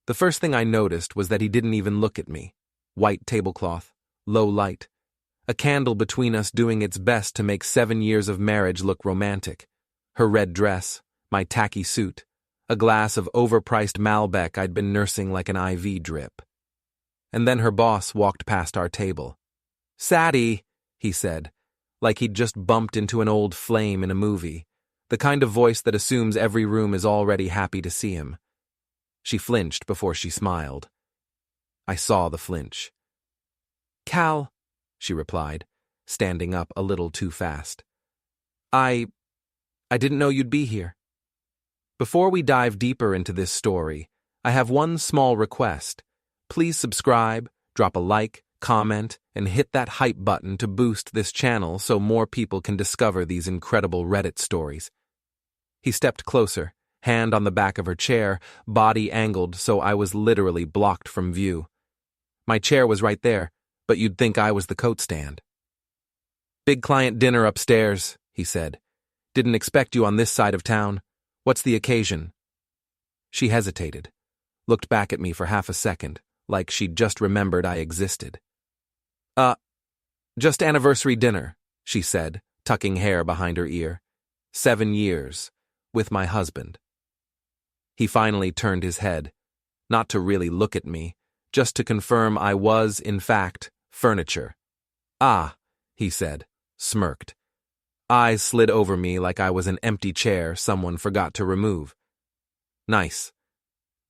The first thing I noticed was that he didn't even look at me. White tablecloth, low light, a candle between us doing its best to make 7 years of marriage look romantic. Her red dress, my tacky suit, a glass of overpriced Malbec I'd been nursing like an IV drip. And then her boss walked past our table. "Sadie," he said, like he'd just bumped into an old flame in a movie, the kind of voice that assumes every room is already happy to see him. She flinched before she smiled. I saw the flinch. "Cal," she replied, standing up a little too fast. I didn't know you'd be here." Before we dive deeper into this story, I have one small request. Please subscribe, drop a like, comment, and hit that hype button to boost this channel so more people can discover these incredible Reddit stories. He stepped closer, hand on the back of her chair, body angled so I was literally blocked from view. My chair was right there, but you'd think I was the coat stand. "Big client dinner upstairs," he said. "Didn't expect you on this side of town. What's the occasion?" She hesitated, looked back at me for half a second, like she'd just remembered I existed. Just anniversary dinner," she said, tucking hair behind her ear. 7 years, with my husband." He finally turned his head, not to really look at me, just to confirm I was, in fact, furniture. "Ah," he said, smirked. Eyes slid over me like I was an empty chair someone forgot to remove. "Nice."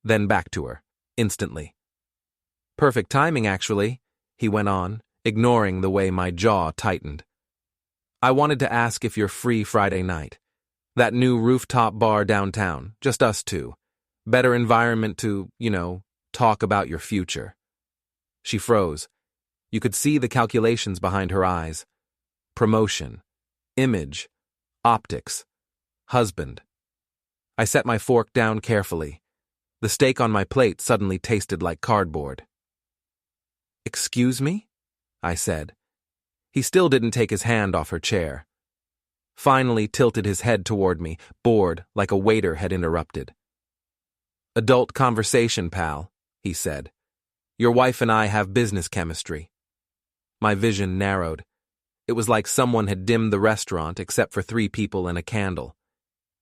Then back to her, instantly. "Perfect timing, actually," he went on, ignoring the way my jaw tightened. "I wanted to ask if you're free Friday night. That new rooftop bar downtown, just us two. Better environment to, talk about your future." She froze. You could see the calculations behind her eyes. Promotion. Image. Optics. Husband. I set my fork down carefully. The steak on my plate suddenly tasted like cardboard. "Excuse me?" I said. He still didn't take his hand off her chair. Finally tilted his head toward me, bored like a waiter had interrupted. "Adult conversation, pal," he said. "Your wife and I have business chemistry." My vision narrowed. It was like someone had dimmed the restaurant except for 3 people and a candle.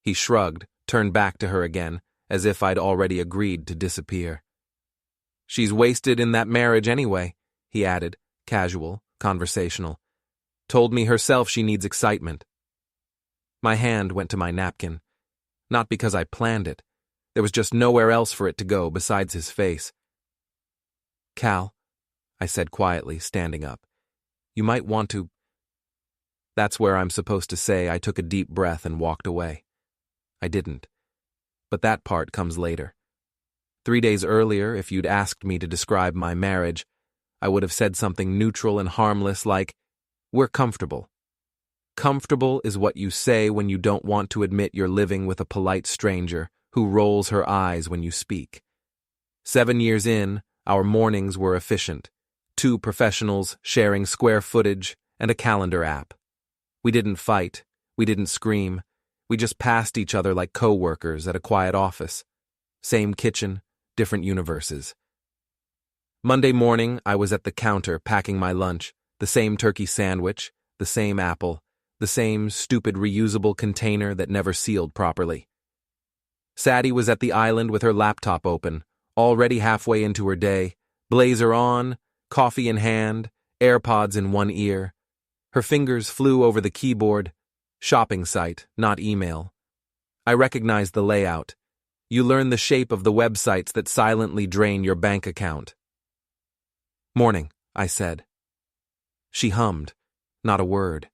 He shrugged, turned back to her again, as if I'd already agreed to disappear. "She's wasted in that marriage anyway," he added, casual, conversational. "Told me herself she needs excitement." My hand went to my napkin. Not because I planned it. There was just nowhere else for it to go besides his face. "Cal," I said quietly, standing up. "You might want to—" That's where I'm supposed to say I took a deep breath and walked away. I didn't. But that part comes later. 3 days earlier, if you'd asked me to describe my marriage, I would have said something neutral and harmless like, "We're comfortable." Comfortable is what you say when you don't want to admit you're living with a polite stranger who rolls her eyes when you speak. 7 years in, our mornings were efficient. 2 professionals sharing square footage and a calendar app. We didn't fight. We didn't scream. We just passed each other like co-workers at a quiet office. Same kitchen, different universes. Monday morning, I was at the counter packing my lunch, the same turkey sandwich, the same apple, the same stupid reusable container that never sealed properly. Sadie was at the island with her laptop open, already halfway into her day, blazer on, coffee in hand, AirPods in one ear. Her fingers flew over the keyboard. Shopping site, not email. I recognized the layout. You learn the shape of the websites that silently drain your bank account. "Morning," I said. She hummed. Not a word.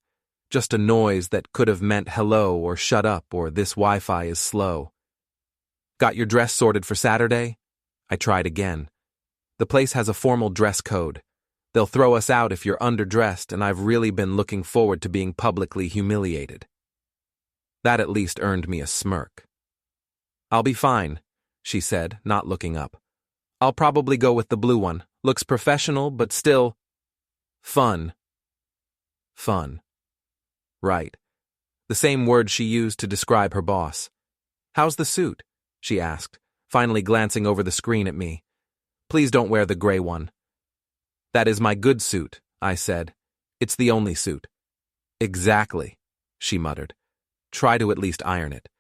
Just a noise that could have meant hello or shut up or this Wi-Fi is slow. "Got your dress sorted for Saturday?" I tried again. The place has a formal dress code. They'll throw us out if you're underdressed, and I've really been looking forward to being publicly humiliated. That at least earned me a smirk. "I'll be fine," she said, not looking up. "I'll probably go with the blue one. Looks professional, but still fun." Fun. Right. The same word she used to describe her boss. "How's the suit?" she asked, finally glancing over the screen at me. Please don't wear the gray one. That is my good suit, I said. It's the only suit. Exactly, she muttered. Try to at least iron it.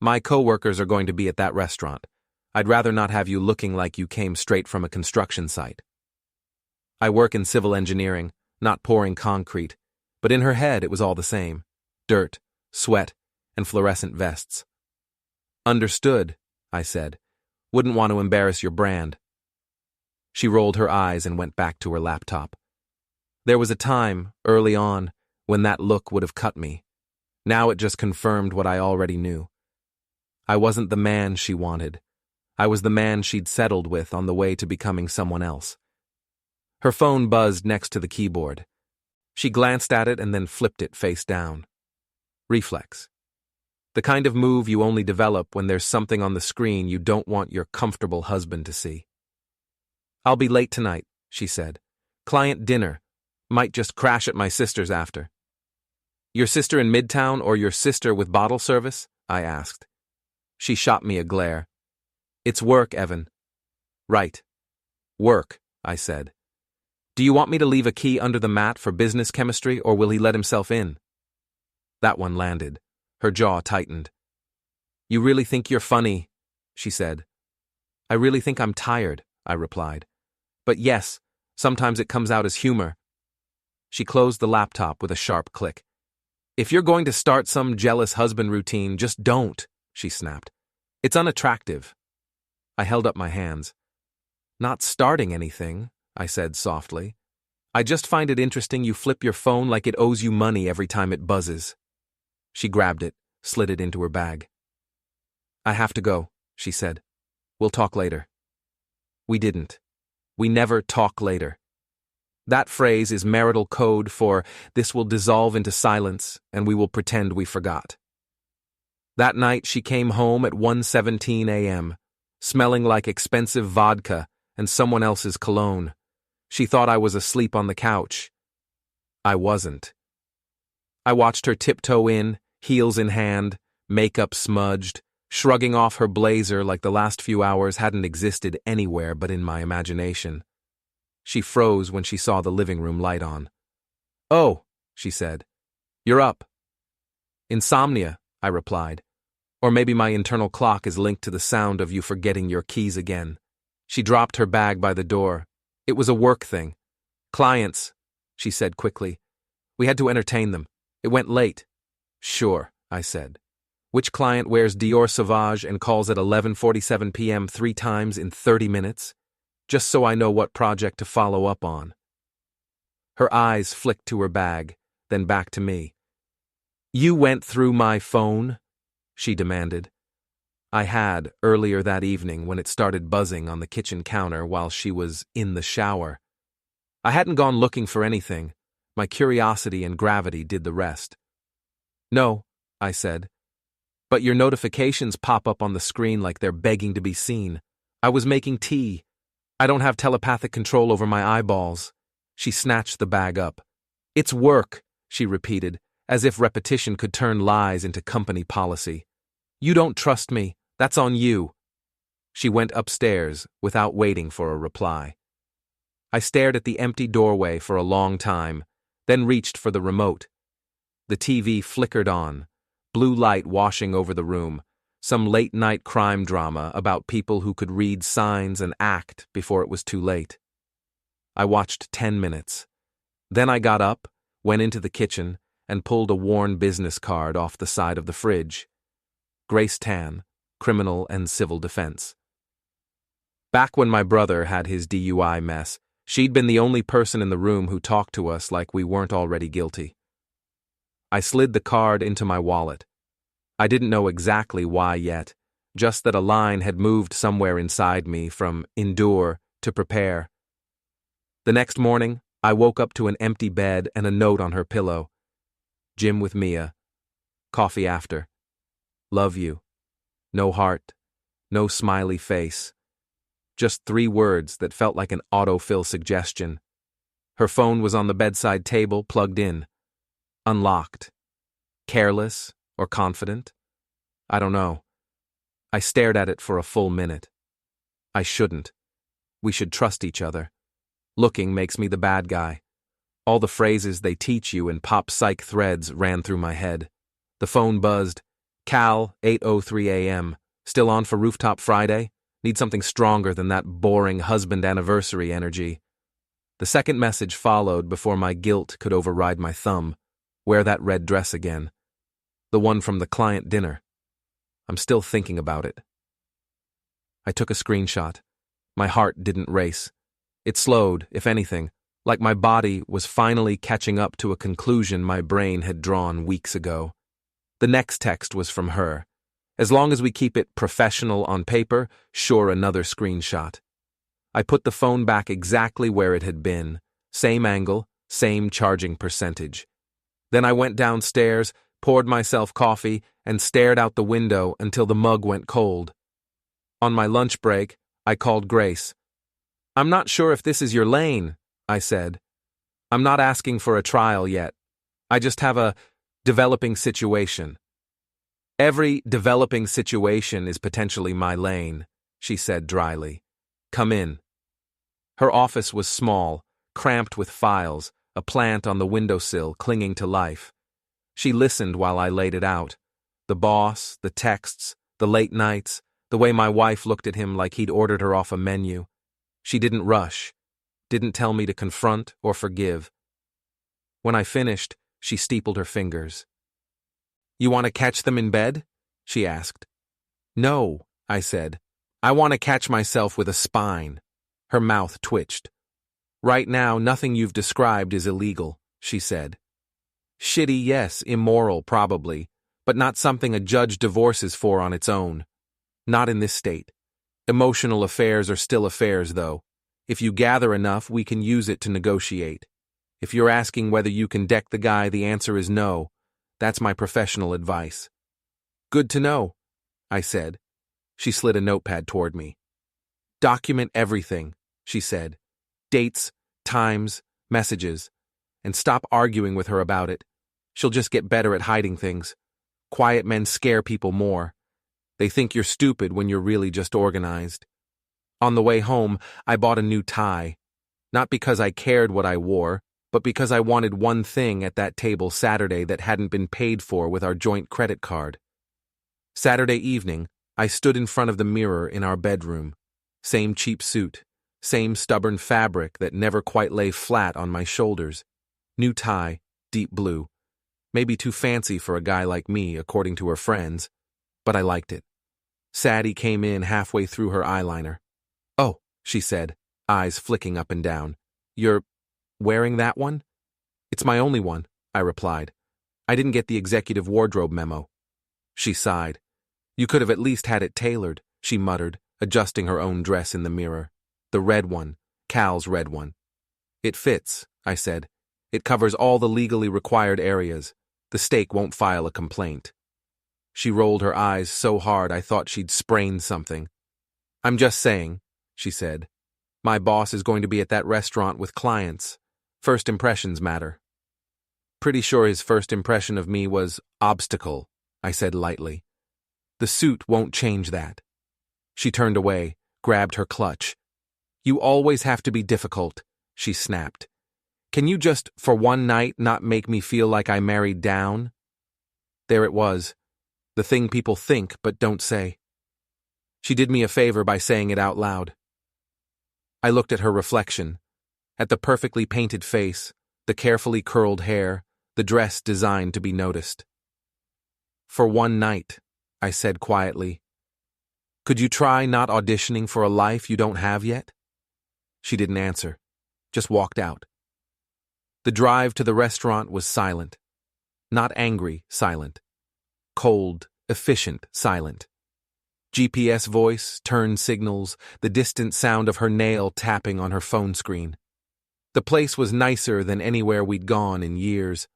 My coworkers are going to be at that restaurant. I'd rather not have you looking like you came straight from a construction site. I work in civil engineering, not pouring concrete, but in her head it was all the same. Dirt, sweat, and fluorescent vests. Understood, I said. Wouldn't want to embarrass your brand. She rolled her eyes and went back to her laptop. There was a time, early on, when that look would have cut me. Now it just confirmed what I already knew. I wasn't the man she wanted. I was the man she'd settled with on the way to becoming someone else. Her phone buzzed next to the keyboard. She glanced at it and then flipped it face down. Reflex. The kind of move you only develop when there's something on the screen you don't want your comfortable husband to see. I'll be late tonight, she said. Client dinner. Might just crash at my sister's after. Your sister in Midtown or your sister with bottle service? I asked. She shot me a glare. It's work, Evan. Right. Work, I said. Do you want me to leave a key under the mat for business chemistry, or will he let himself in? That one landed. Her jaw tightened. You really think you're funny, she said. I really think I'm tired, I replied. But yes, sometimes it comes out as humor. She closed the laptop with a sharp click. If you're going to start some jealous husband routine, just don't, she snapped. It's unattractive. I held up my hands. Not starting anything, I said softly. I just find it interesting you flip your phone like it owes you money every time it buzzes. She grabbed it, slid it into her bag. I have to go, she said. We'll talk later. We didn't. We never talk later. That phrase is marital code for this will dissolve into silence and we will pretend we forgot. That night she came home at 1:17 a.m., smelling like expensive vodka and someone else's cologne. She thought I was asleep on the couch. I wasn't. I watched her tiptoe in, heels in hand, makeup smudged, shrugging off her blazer like the last few hours hadn't existed anywhere but in my imagination. She froze when she saw the living room light on. Oh, she said. You're up. Insomnia, I replied. Or maybe my internal clock is linked to the sound of you forgetting your keys again. She dropped her bag by the door. It was a work thing. Clients, she said quickly. We had to entertain them. It went late. Sure, I said. Which client wears Dior Sauvage and calls at 11:47 p.m. 3 times in 30 minutes? Just so I know what project to follow up on. Her eyes flicked to her bag, then back to me. You went through my phone? She demanded. I had, earlier that evening when it started buzzing on the kitchen counter while she was in the shower. I hadn't gone looking for anything. My curiosity and gravity did the rest. No, I said. But your notifications pop up on the screen like they're begging to be seen. I was making tea. I don't have telepathic control over my eyeballs. She snatched the bag up. It's work, she repeated, as if repetition could turn lies into company policy. You don't trust me. That's on you. She went upstairs without waiting for a reply. I stared at the empty doorway for a long time, then reached for the remote. The TV flickered on, blue light washing over the room, some late-night crime drama about people who could read signs and act before it was too late. I watched 10 minutes. Then I got up, went into the kitchen, and pulled a worn business card off the side of the fridge. Grace Tan, Criminal and Civil Defense. Back when my brother had his DUI mess, she'd been the only person in the room who talked to us like we weren't already guilty. I slid the card into my wallet. I didn't know exactly why yet, just that a line had moved somewhere inside me from endure to prepare. The next morning, I woke up to an empty bed and a note on her pillow. Gym with Mia. Coffee after. Love you. No heart. No smiley face. Just 3 words that felt like an autofill suggestion. Her phone was on the bedside table, plugged in. Unlocked. Careless or confident? I don't know. I stared at it for a full minute. I shouldn't. We should trust each other. Looking makes me the bad guy. All the phrases they teach you in pop psych threads ran through my head. The phone buzzed. Cal, 8:03 a.m. Still on for Rooftop Friday? Need something stronger than that boring husband anniversary energy. The second message followed before my guilt could override my thumb. Wear that red dress again. The one from the client dinner. I'm still thinking about it. I took a screenshot. My heart didn't race. It slowed, if anything, like my body was finally catching up to a conclusion my brain had drawn weeks ago. The next text was from her. As long as we keep it professional on paper, sure, another screenshot. I put the phone back exactly where it had been. Same angle, same charging percentage. Then I went downstairs, poured myself coffee, and stared out the window until the mug went cold. On my lunch break, I called Grace. "I'm not sure if this is your lane," I said. "I'm not asking for a trial yet. I just have a developing situation." "Every developing situation is potentially my lane," she said dryly. "Come in." Her office was small, cramped with files, a plant on the windowsill clinging to life. She listened while I laid it out. The boss, the texts, the late nights, the way my wife looked at him like he'd ordered her off a menu. She didn't rush, didn't tell me to confront or forgive. When I finished, she steepled her fingers. "You want to catch them in bed?" she asked. "No," I said. "I want to catch myself with a spine." Her mouth twitched. "Right now, nothing you've described is illegal," she said. "Shitty, yes, immoral, probably, but not something a judge divorces for on its own. Not in this state. Emotional affairs are still affairs, though. If you gather enough, we can use it to negotiate. If you're asking whether you can deck the guy, the answer is no. That's my professional advice." "Good to know," I said. She slid a notepad toward me. "Document everything," she said. "Dates, times, messages. And stop arguing with her about it. She'll just get better at hiding things. Quiet men scare people more. They think you're stupid when you're really just organized." On the way home, I bought a new tie. Not because I cared what I wore, but because I wanted one thing at that table Saturday that hadn't been paid for with our joint credit card. Saturday evening, I stood in front of the mirror in our bedroom. Same cheap suit, same stubborn fabric that never quite lay flat on my shoulders. New tie, deep blue. Maybe too fancy for a guy like me, according to her friends, but I liked it. Sadie came in halfway through her eyeliner. "Oh," she said, eyes flicking up and down. "You're wearing that one?" "It's my only one," I replied. "I didn't get the executive wardrobe memo." She sighed. "You could have at least had it tailored," she muttered, adjusting her own dress in the mirror. "The red one, Cal's red one." "It fits," I said. "It covers all the legally required areas. The stake won't file a complaint." She rolled her eyes so hard I thought she'd sprained something. "I'm just saying," she said. "My boss is going to be at that restaurant with clients. First impressions matter." "Pretty sure his first impression of me was obstacle," I said lightly. "The suit won't change that." She turned away, grabbed her clutch. "You always have to be difficult," she snapped. "Can you just, for one night, not make me feel like I married down?" There it was, the thing people think but don't say. She did me a favor by saying it out loud. I looked at her reflection, at the perfectly painted face, the carefully curled hair, the dress designed to be noticed. "For one night," I said quietly. "Could you try not auditioning for a life you don't have yet?" She didn't answer, just walked out. The drive to the restaurant was silent. Not angry, silent. Cold, efficient, silent. GPS voice, turn signals, the distant sound of her nail tapping on her phone screen. The place was nicer than anywhere we'd gone in years.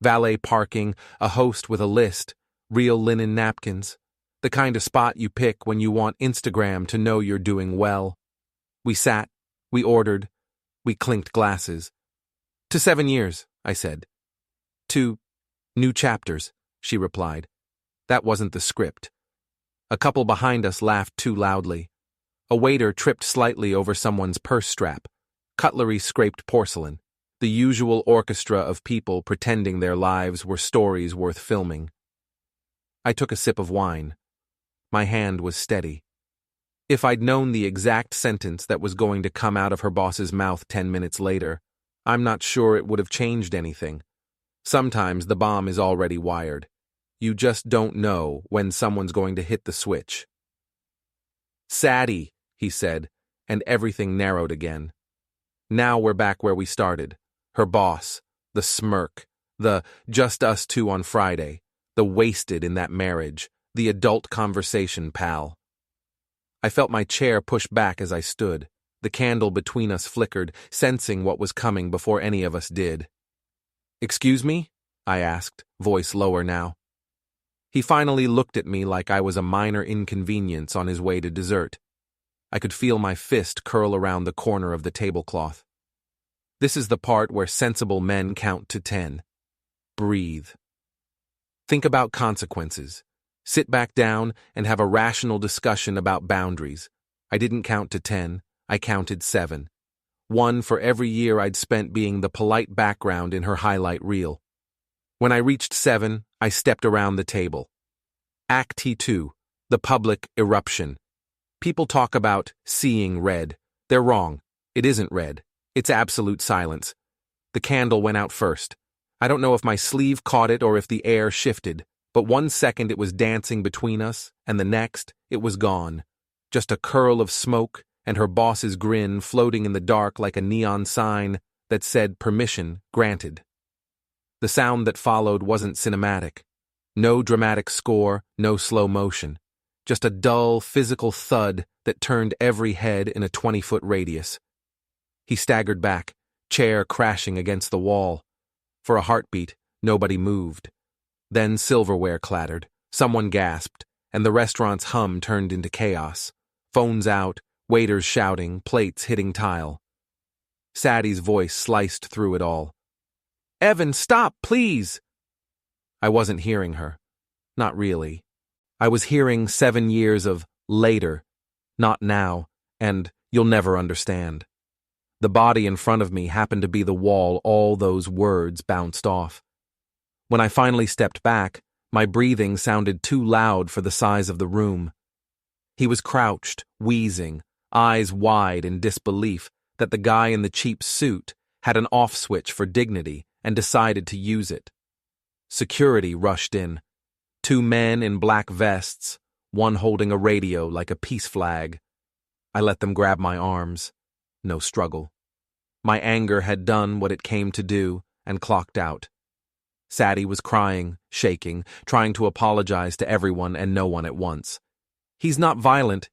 Valet parking, a host with a list, real linen napkins. The kind of spot you pick when you want Instagram to know you're doing well. We sat, we ordered, we clinked glasses. "To 7 years," I said. "To new chapters," she replied. That wasn't the script. A couple behind us laughed too loudly. A waiter tripped slightly over someone's purse strap. Cutlery scraped porcelain. The usual orchestra of people pretending their lives were stories worth filming. I took a sip of wine. My hand was steady. If I'd known the exact sentence that was going to come out of her boss's mouth 10 minutes later, I'm not sure it would have changed anything. Sometimes the bomb is already wired. You just don't know when someone's going to hit the switch. "Sadie," he said, and everything narrowed again. Now we're back where we started. Her boss, the smirk, the just us two on Friday, the wasted in that marriage, the adult conversation pal. I felt my chair push back as I stood. The candle between us flickered, sensing what was coming before any of us did. "Excuse me?" I asked, voice lower now. He finally looked at me like I was a minor inconvenience on his way to dessert. I could feel my fist curl around the corner of the tablecloth. This is the part where sensible men count to 10. Breathe. Think about consequences. Sit back down and have a rational discussion about boundaries. I didn't count to 10, I counted 7. 1 for every year I'd spent being the polite background in her highlight reel. When I reached 7, I stepped around the table. Act T2, the public eruption. People talk about seeing red. They're wrong. It isn't red. It's absolute silence. The candle went out first. I don't know if my sleeve caught it or if the air shifted, but 1 second it was dancing between us, and the next, it was gone. Just a curl of smoke, and her boss's grin floating in the dark like a neon sign that said permission granted. The sound that followed wasn't cinematic. No dramatic score, no slow motion. Just a dull, physical thud that turned every head in a 20-foot radius. He staggered back, chair crashing against the wall. For a heartbeat, nobody moved. Then silverware clattered, someone gasped, and the restaurant's hum turned into chaos. Phones out, waiters shouting, plates hitting tile. Saddie's voice sliced through it all. "Evan, stop, please!" I wasn't hearing her. Not really. I was hearing 7 years of later, not now, and you'll never understand. The body in front of me happened to be the wall all those words bounced off. When I finally stepped back, my breathing sounded too loud for the size of the room. He was crouched, wheezing, eyes wide in disbelief that the guy in the cheap suit had an off switch for dignity and decided to use it. Security rushed in. 2 men in black vests, one holding a radio like a peace flag. I let them grab my arms. No struggle. My anger had done what it came to do and clocked out. Sadie was crying, shaking, trying to apologize to everyone and no one at once. "He's not violent,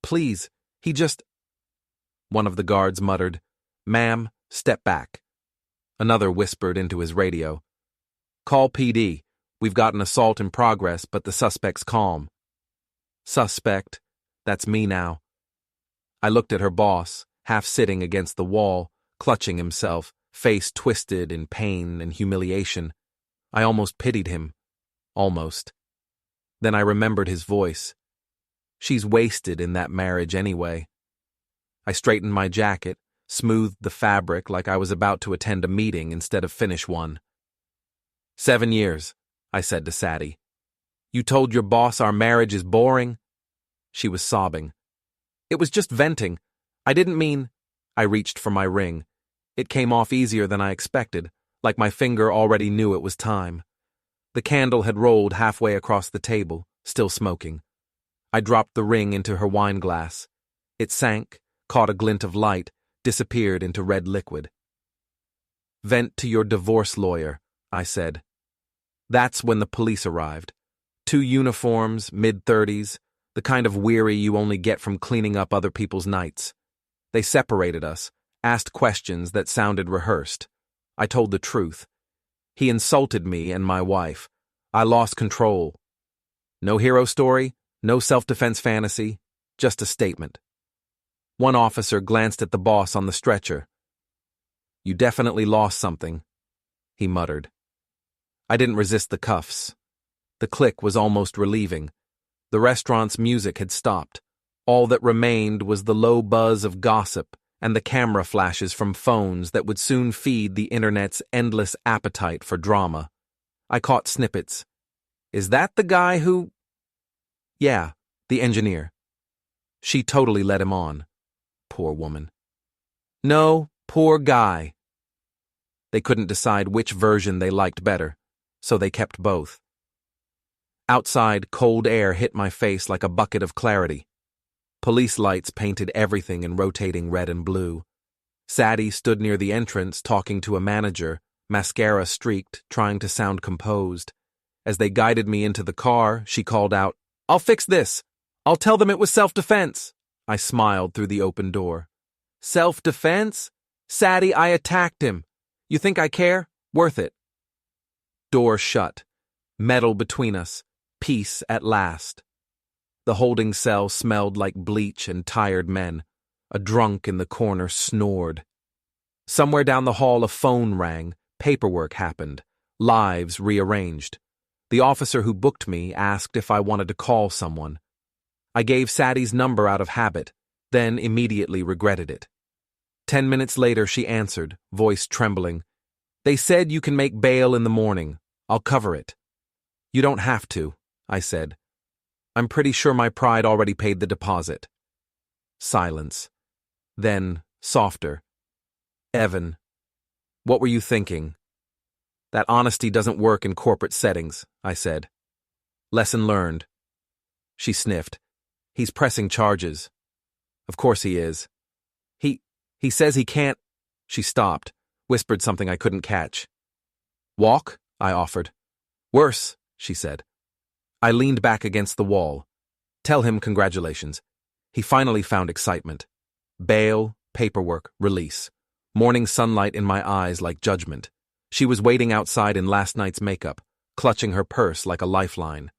please, he just..." One of the guards muttered, "Ma'am, step back." Another whispered into his radio, "Call PD. We've got an assault in progress, but the suspect's calm." Suspect? That's me now. I looked at her boss, half sitting against the wall, clutching himself, face twisted in pain and humiliation. I almost pitied him. Almost. Then I remembered his voice. She's wasted in that marriage anyway. I straightened my jacket, smoothed the fabric like I was about to attend a meeting instead of finish one. 7 years, I said to Sadie. "You told your boss our marriage is boring?" She was sobbing. "It was just venting. I didn't mean..." I reached for my ring. It came off easier than I expected, like my finger already knew it was time. The candle had rolled halfway across the table, still smoking. I dropped the ring into her wine glass. It sank, caught a glint of light, disappeared into red liquid. "Vent to your divorce lawyer," I said. That's when the police arrived. 2 uniforms, mid-30s, the kind of weary you only get from cleaning up other people's nights. They separated us, asked questions that sounded rehearsed. I told the truth. He insulted me and my wife. I lost control. No hero story, no self-defense fantasy, just a statement. One officer glanced at the boss on the stretcher. "You definitely lost something," he muttered. I didn't resist the cuffs. The click was almost relieving. The restaurant's music had stopped. All that remained was the low buzz of gossip and the camera flashes from phones that would soon feed the internet's endless appetite for drama. I caught snippets. Is that the guy who… Yeah, the engineer. She totally led him on. Poor woman. No, poor guy. They couldn't decide which version they liked better, so they kept both. Outside, cold air hit my face like a bucket of clarity. Police lights painted everything in rotating red and blue. Sadie stood near the entrance talking to a manager, mascara streaked, trying to sound composed. As they guided me into the car, she called out, "I'll fix this. I'll tell them it was self-defense." I smiled through the open door. Self-defense? Sadie, I attacked him. You think I care? Worth it. Door shut. Metal between us. Peace at last. The holding cell smelled like bleach and tired men. A drunk in the corner snored. Somewhere down the hall a phone rang. Paperwork happened. Lives rearranged. The officer who booked me asked if I wanted to call someone. I gave Sadie's number out of habit, then immediately regretted it. 10 minutes later she answered, voice trembling. "They said you can make bail in the morning. I'll cover it." "You don't have to," I said. "I'm pretty sure my pride already paid the deposit." Silence. Then, softer. "Evan, what were you thinking?" "That honesty doesn't work in corporate settings," I said. "Lesson learned." She sniffed. "He's pressing charges." "Of course he is." He says he can't." She stopped, whispered something I couldn't catch. "Walk?" I offered. "Worse," she said. I leaned back against the wall. "Tell him congratulations." He finally found excitement. Bail, paperwork, release. Morning sunlight in my eyes like judgment. She was waiting outside in last night's makeup, clutching her purse like a lifeline.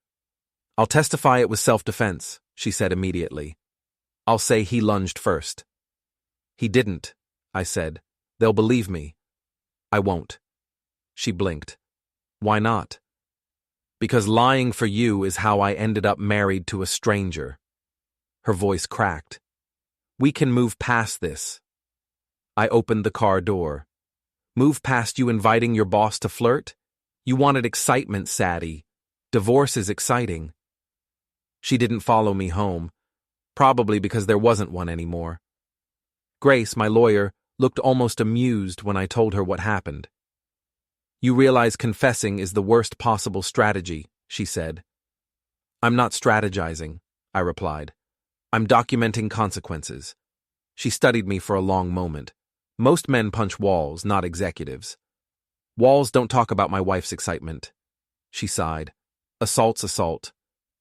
"I'll testify it was self-defense," she said immediately. "I'll say he lunged first." "He didn't," I said. "They'll believe me." "I won't." She blinked. "Why not?" "Because lying for you is how I ended up married to a stranger." Her voice cracked. "We can move past this." I opened the car door. "Move past you inviting your boss to flirt? You wanted excitement, Sadie. Divorce is exciting." She didn't follow me home, probably because there wasn't one anymore. Grace, my lawyer, looked almost amused when I told her what happened. "You realize confessing is the worst possible strategy," she said. "I'm not strategizing," I replied. "I'm documenting consequences." She studied me for a long moment. Most men punch walls, not executives. "Walls don't talk about my wife's excitement." She sighed. "Assault's assault.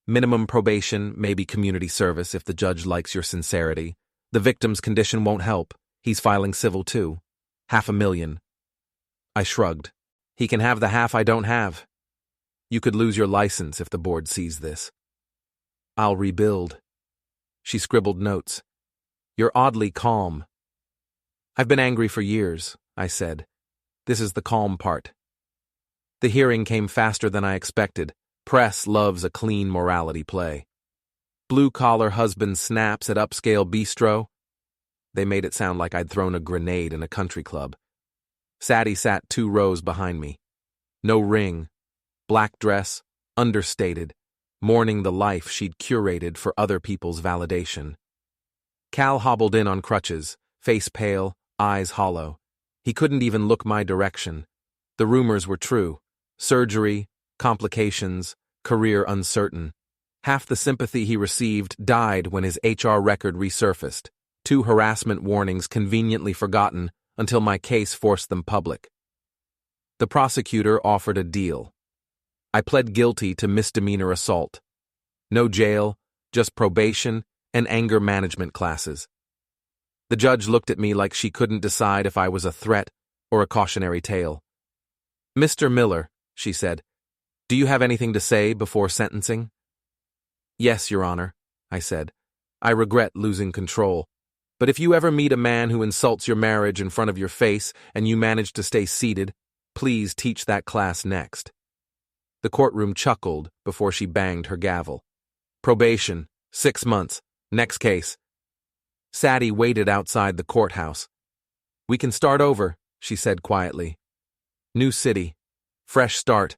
Minimum probation, maybe community service if the judge likes your sincerity. The victim's condition won't help. He's filing civil too. $500,000. I shrugged. "He can have the half I don't have." "You could lose your license if the board sees this." "I'll rebuild." She scribbled notes. "You're oddly calm." "I've been angry for years," I said. "This is the calm part." The hearing came faster than I expected. Press loves a clean morality play. "Blue-collar husband snaps at upscale bistro." They made it sound like I'd thrown a grenade in a country club. Sadie sat 2 rows behind me. No ring. Black dress, understated, mourning the life she'd curated for other people's validation. Cal hobbled in on crutches, face pale, eyes hollow. He couldn't even look my direction. The rumors were true. Surgery, complications, career uncertain. Half the sympathy he received died when his HR record resurfaced. 2 harassment warnings conveniently forgotten until my case forced them public. The prosecutor offered a deal. I pled guilty to misdemeanor assault. No jail, just probation and anger management classes. The judge looked at me like she couldn't decide if I was a threat or a cautionary tale. "Mr. Miller," she said, "do you have anything to say before sentencing?" "Yes, Your Honor," I said. "I regret losing control. But if you ever meet a man who insults your marriage in front of your face and you manage to stay seated, please teach that class next." The courtroom chuckled before she banged her gavel. "Probation, 6 months. Next case. Sadie waited outside the courthouse. We can start over, she said quietly. New city. Fresh start.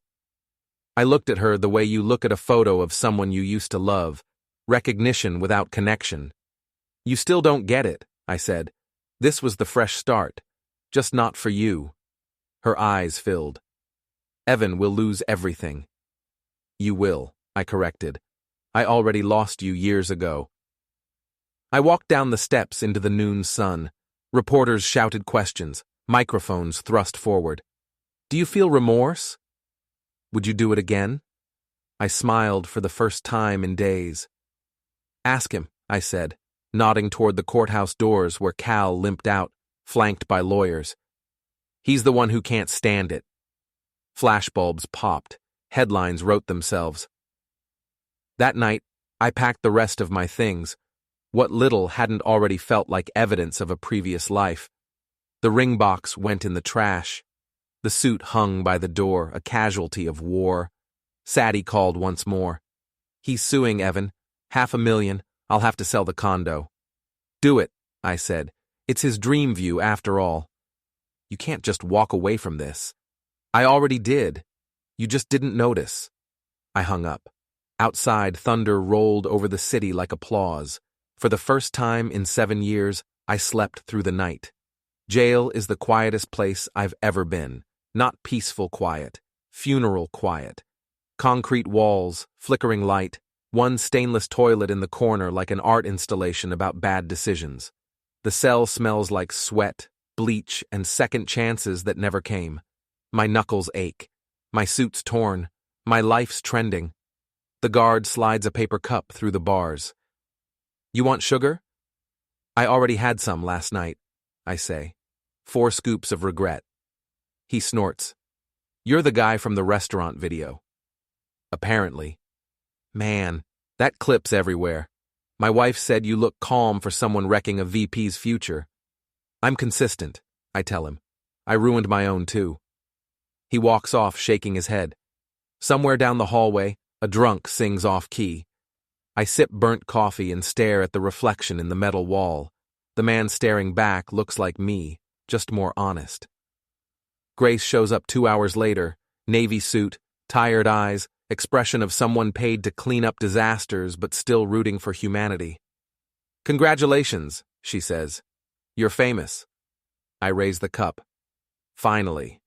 I looked at her the way you look at a photo of someone you used to love. Recognition without connection. You still don't get it, I said. This was the fresh start. Just not for you. Her eyes filled. Evan will lose everything. You will, I corrected. I already lost you years ago. I walked down the steps into the noon sun. Reporters shouted questions, microphones thrust forward. Do you feel remorse? Would you do it again? I smiled for the first time in days. Ask him, I said, nodding toward the courthouse doors where Cal limped out, flanked by lawyers. He's the one who can't stand it. Flashbulbs popped. Headlines wrote themselves. That night, I packed the rest of my things. What little hadn't already felt like evidence of a previous life. The ring box went in the trash. The suit hung by the door, a casualty of war. Sadie called once more. He's suing Evan. $500,000. I'll have to sell the condo. Do it, I said. It's his dream view after all. You can't just walk away from this. I already did. You just didn't notice. I hung up. Outside, thunder rolled over the city like applause. For the first time in 7 years, I slept through the night. Jail is the quietest place I've ever been. Not peaceful quiet, funeral quiet. Concrete walls, flickering light, one stainless toilet in the corner like an art installation about bad decisions. The cell smells like sweat, bleach, and second chances that never came. My knuckles ache. My suit's torn. My life's trending. The guard slides a paper cup through the bars. You want sugar? I already had some last night, I say. 4 scoops of regret. He snorts. You're the guy from the restaurant video. Apparently. Man, that clip's everywhere. My wife said you look calm for someone wrecking a VP's future. I'm consistent, I tell him. I ruined my own too. He walks off, shaking his head. Somewhere down the hallway, a drunk sings off-key. I sip burnt coffee and stare at the reflection in the metal wall. The man staring back looks like me, just more honest. Grace shows up 2 hours later, navy suit, tired eyes, expression of someone paid to clean up disasters but still rooting for humanity. Congratulations, she says. You're famous. I raise the cup. Finally.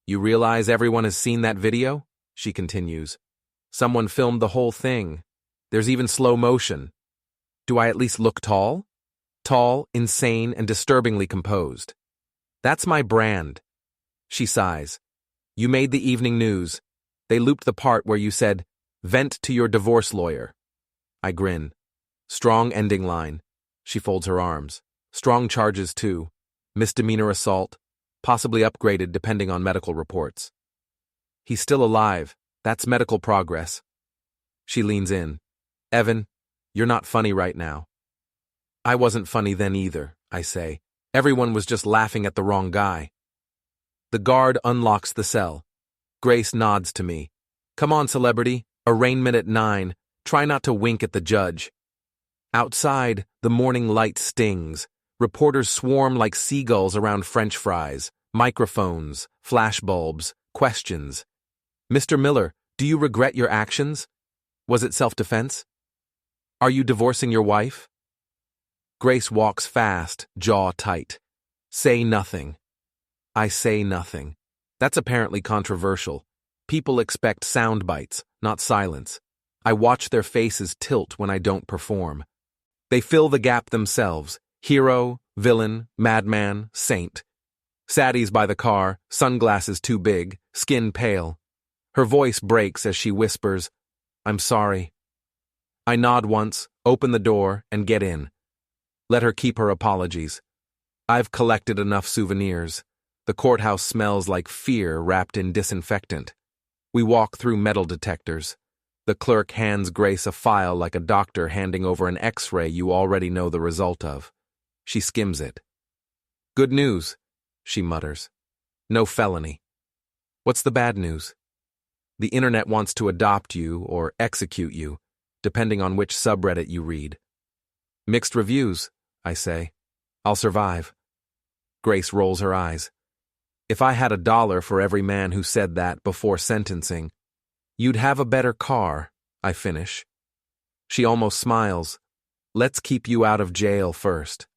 You realize everyone has seen that video? She continues. Someone filmed the whole thing. There's even slow motion. Do I at least look tall? Tall, insane, and disturbingly composed. That's my brand. She sighs. You made the evening news. They looped the part where you said, vent to your divorce lawyer. I grin. Strong ending line. She folds her arms. Strong charges too. Misdemeanor assault. Possibly upgraded depending on medical reports. He's still alive. That's medical progress. She leans in. Evan, you're not funny right now. I wasn't funny then either, I say. Everyone was just laughing at the wrong guy. The guard unlocks the cell. Grace nods to me. Come on, celebrity. Arraignment at 9. Try not to wink at the judge. Outside, the morning light stings. Reporters swarm like seagulls around French fries. Microphones, flashbulbs, questions. Mr. Miller, do you regret your actions? Was it self-defense? Are you divorcing your wife? Grace walks fast, jaw tight. Say nothing. I say nothing. That's apparently controversial. People expect sound bites, not silence. I watch their faces tilt when I don't perform. They fill the gap themselves. Hero, villain, madman, saint. Sadie's by the car, sunglasses too big, skin pale. Her voice breaks as she whispers, I'm sorry. I nod once, open the door, and get in. Let her keep her apologies. I've collected enough souvenirs. The courthouse smells like fear wrapped in disinfectant. We walk through metal detectors. The clerk hands Grace a file like a doctor handing over an X-ray you already know the result of. She skims it. Good news, she mutters. No felony. What's the bad news? The internet wants to adopt you or execute you, depending on which subreddit you read. Mixed reviews, I say. I'll survive. Grace rolls her eyes. If I had $1 for every man who said that before sentencing, you'd have a better car, I finish. She almost smiles. Let's keep you out of jail first.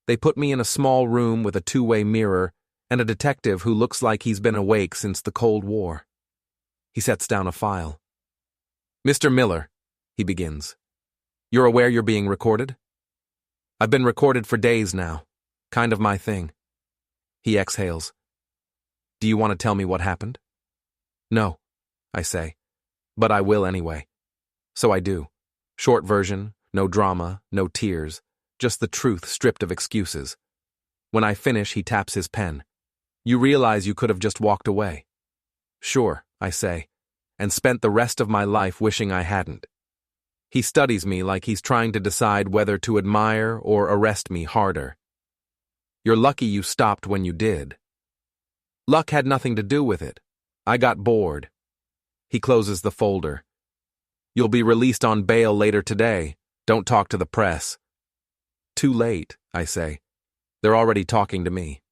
They put me in a small room with a two-way mirror and a detective who looks like he's been awake since the Cold War. He sets down a file. Mr. Miller, he begins. You're aware you're being recorded? I've been recorded for days now. Kind of my thing. He exhales. Do you want to tell me what happened? No, I say, but I will anyway. So I do. Short version, no drama, no tears, just the truth stripped of excuses. When I finish, he taps his pen. You realize you could have just walked away. Sure, I say, and spent the rest of my life wishing I hadn't. He studies me like he's trying to decide whether to admire or arrest me harder. You're lucky you stopped when you did. Luck had nothing to do with it. I got bored. He closes the folder. You'll be released on bail later today. Don't talk to the press. Too late, I say. They're already talking to me.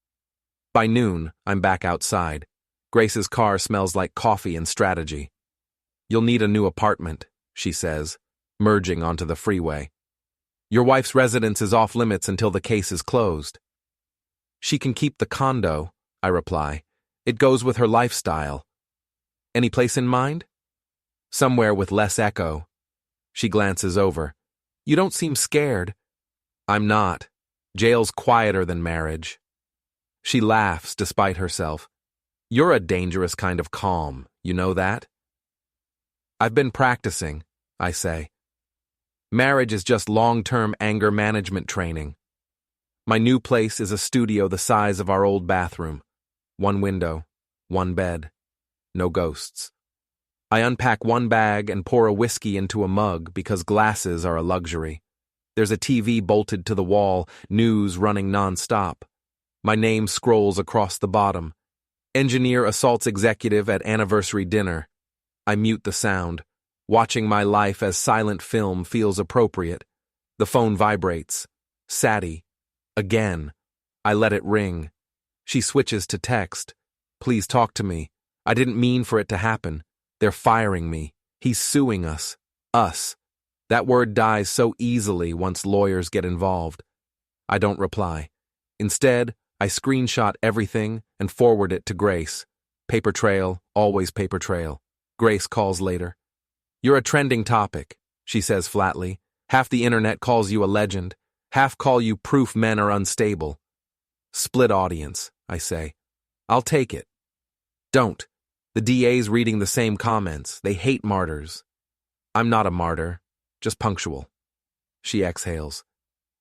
By noon, I'm back outside. Grace's car smells like coffee and strategy. You'll need a new apartment, she says, merging onto the freeway. Your wife's residence is off limits until the case is closed. She can keep the condo, I reply. It goes with her lifestyle. Any place in mind? Somewhere with less echo. She glances over. You don't seem scared. I'm not. Jail's quieter than marriage. She laughs despite herself. You're a dangerous kind of calm, you know that? I've been practicing, I say. Marriage is just long-term anger management training. My new place is a studio the size of our old bathroom. One window, one bed, no ghosts. I unpack one bag and pour a whiskey into a mug because glasses are a luxury. There's a TV bolted to the wall, news running non-stop. My name scrolls across the bottom. Engineer assaults executive at anniversary dinner. I mute the sound. Watching my life as silent film feels appropriate. The phone vibrates. Sadie. Again. I let it ring. She switches to text. Please talk to me. I didn't mean for it to happen. They're firing me. He's suing us. Us. That word dies so easily once lawyers get involved. I don't reply. Instead, I screenshot everything and forward it to Grace. Paper trail, always paper trail. Grace calls later. You're a trending topic, she says flatly. Half the internet calls you a legend. Half call you proof men are unstable. Split audience, I say. I'll take it. Don't. The DA's reading the same comments. They hate martyrs. I'm not a martyr, just punctual. She exhales.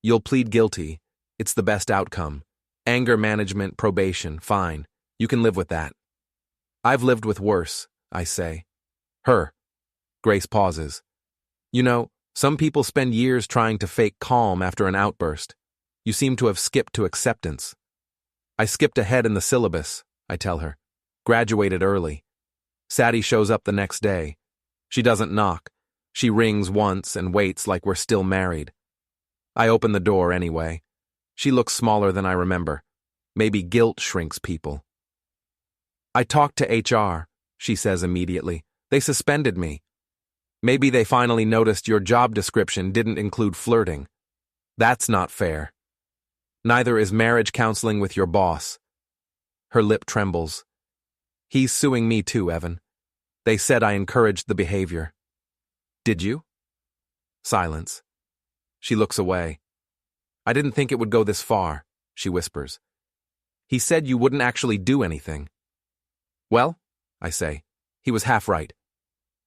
You'll plead guilty. It's the best outcome. Anger management, probation, fine. You can live with that. I've lived with worse, I say. Her. Grace pauses. You know, some people spend years trying to fake calm after an outburst. You seem to have skipped to acceptance. I skipped ahead in the syllabus, I tell her. Graduated early. Sadie shows up the next day. She doesn't knock. She rings once and waits like we're still married. I open the door anyway. She looks smaller than I remember. Maybe guilt shrinks people. I talked to HR, she says immediately. They suspended me. Maybe they finally noticed your job description didn't include flirting. That's not fair. Neither is marriage counseling with your boss. Her lip trembles. He's suing me too, Evan. They said I encouraged the behavior. Did you? Silence. She looks away. I didn't think it would go this far, she whispers. He said you wouldn't actually do anything. Well, I say, he was half right.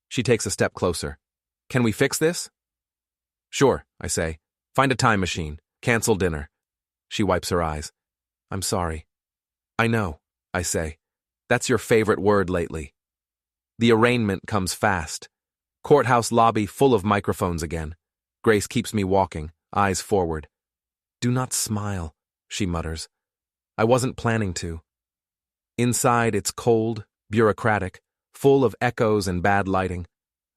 She takes a step closer. Can we fix this? Sure, I say. Find a time machine. Cancel dinner. She wipes her eyes. I'm sorry. I know, I say. That's your favorite word lately. The arraignment comes fast. Courthouse lobby full of microphones again. Grace keeps me walking, eyes forward. Do not smile, she mutters. I wasn't planning to. Inside, it's cold, bureaucratic, full of echoes and bad lighting.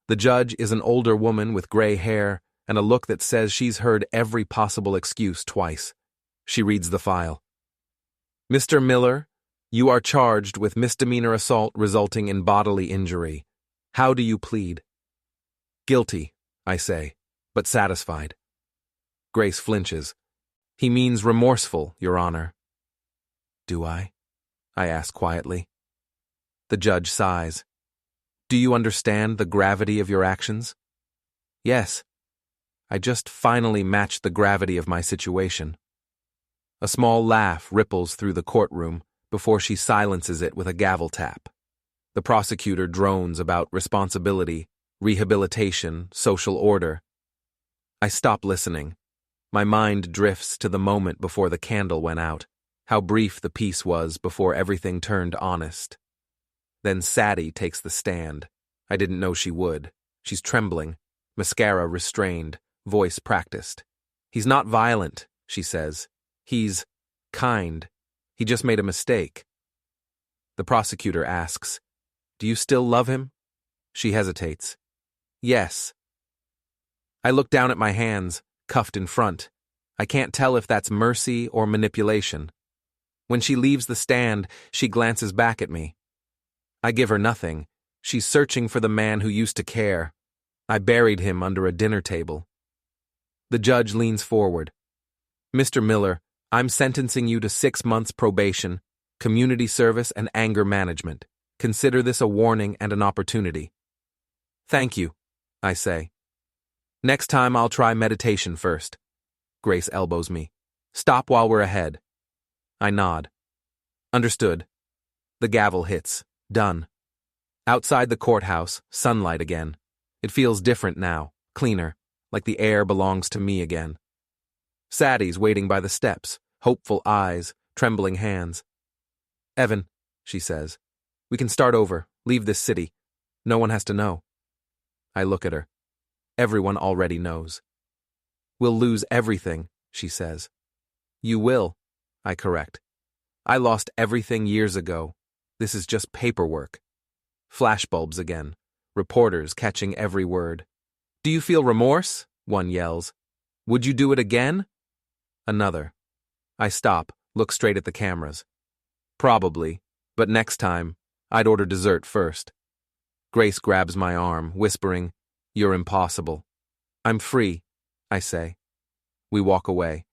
The judge is an older woman with gray hair and a look that says she's heard every possible excuse twice. She reads the file. Mr. Miller, you are charged with misdemeanor assault resulting in bodily injury. How do you plead? Guilty, I say, but satisfied. Grace flinches. He means remorseful, Your Honor. Do I ask quietly. The judge sighs. Do you understand the gravity of your actions? Yes. I just finally matched the gravity of my situation. A small laugh ripples through the courtroom before she silences it with a gavel tap. The prosecutor drones about responsibility, rehabilitation, social order. I stop listening. My mind drifts to the moment before the candle went out, how brief the peace was before everything turned honest. Then Sadie takes the stand. I didn't know she would. She's trembling, mascara restrained, voice practiced. He's not violent, she says. He's kind. He just made a mistake. The prosecutor asks, Do you still love him? She hesitates. Yes. I look down at my hands, cuffed in front. I can't tell if that's mercy or manipulation. When she leaves the stand, she glances back at me. I give her nothing. She's searching for the man who used to care. I buried him under a dinner table. The judge leans forward. Mr. Miller, I'm sentencing you to 6 months probation, community service, and anger management. Consider this a warning and an opportunity. Thank you, I say. Next time I'll try meditation first. Grace elbows me. Stop while we're ahead. I nod. Understood. The gavel hits. Done. Outside the courthouse, sunlight again. It feels different now, cleaner, like the air belongs to me again. Sadie's waiting by the steps, hopeful eyes, trembling hands. Evan, she says, we can start over, leave this city. No one has to know. I look at her. Everyone already knows. We'll lose everything, she says. You will, I correct. I lost everything years ago. This is just paperwork. Flashbulbs again. Reporters catching every word. Do you feel remorse? One yells. Would you do it again? Another. I stop, look straight at the cameras. Probably, but next time, I'd order dessert first. Grace grabs my arm, whispering, You're impossible. I'm free, I say. We walk away.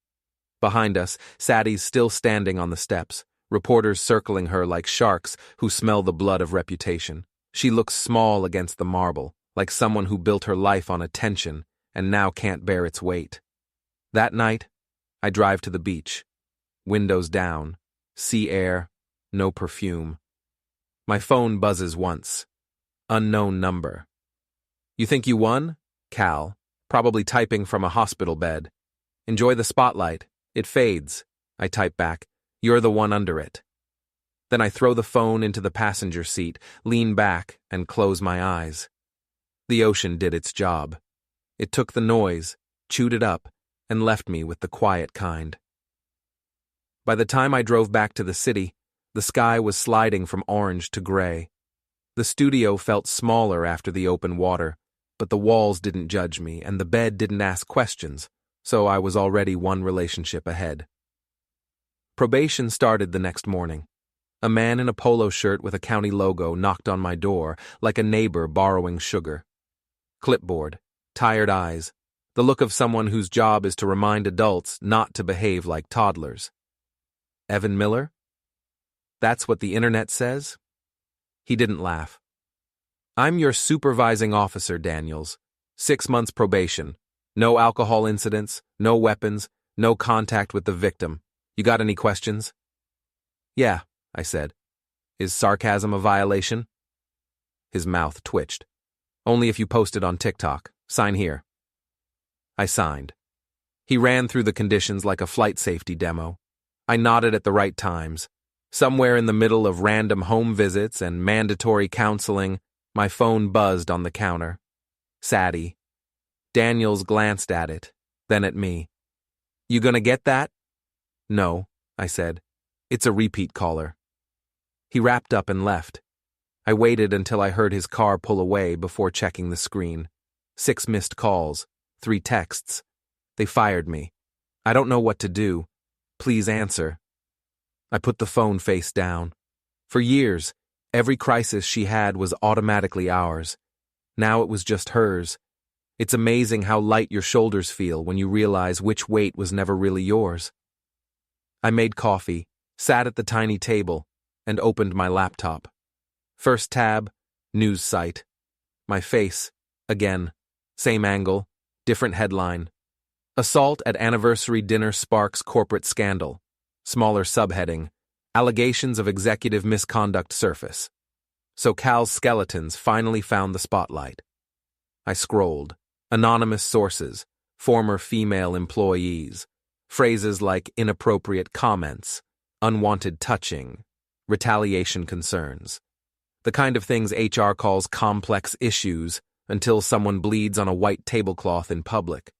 Behind us, Sadie's still standing on the steps, reporters circling her like sharks who smell the blood of reputation. She looks small against the marble, like someone who built her life on attention and now can't bear its weight. That night, I drive to the beach. Windows down, sea air, no perfume. My phone buzzes once. Unknown number. You think you won? Cal, probably typing from a hospital bed. Enjoy the spotlight. It fades. I type back. You're the one under it. Then I throw the phone into the passenger seat, lean back, and close my eyes. The ocean did its job. It took the noise, chewed it up, and left me with the quiet kind. By the time I drove back to the city, the sky was sliding from orange to gray. The studio felt smaller after the open water, but the walls didn't judge me, and the bed didn't ask questions, so I was already one relationship ahead. Probation started the next morning. A man in a polo shirt with a county logo knocked on my door, like a neighbor borrowing sugar. Clipboard, tired eyes, the look of someone whose job is to remind adults not to behave like toddlers. Evan Miller? That's what the internet says? He didn't laugh. I'm your supervising officer, Daniels. 6 months probation. No alcohol incidents, no weapons, no contact with the victim. You got any questions? Yeah, I said. Is sarcasm a violation? His mouth twitched. Only if you post it on TikTok. Sign here. I signed. He ran through the conditions like a flight safety demo. I nodded at the right times. Somewhere in the middle of random home visits and mandatory counseling, my phone buzzed on the counter. Sadie. Daniels glanced at it, then at me. You gonna get that? No, I said. It's a repeat caller. He wrapped up and left. I waited until I heard his car pull away before checking the screen. 6 missed calls, 3 texts. They fired me. I don't know what to do. Please answer. I put the phone face down. For years, every crisis she had was automatically ours. Now it was just hers. It's amazing how light your shoulders feel when you realize which weight was never really yours. I made coffee, sat at the tiny table, and opened my laptop. First tab, news site. My face, again, same angle, different headline. Assault at anniversary dinner sparks corporate scandal. Smaller subheading, allegations of executive misconduct surface. So Cal's skeletons finally found the spotlight. I scrolled. Anonymous sources, former female employees, phrases like inappropriate comments, unwanted touching, retaliation concerns. The kind of things HR calls complex issues until someone bleeds on a white tablecloth in public.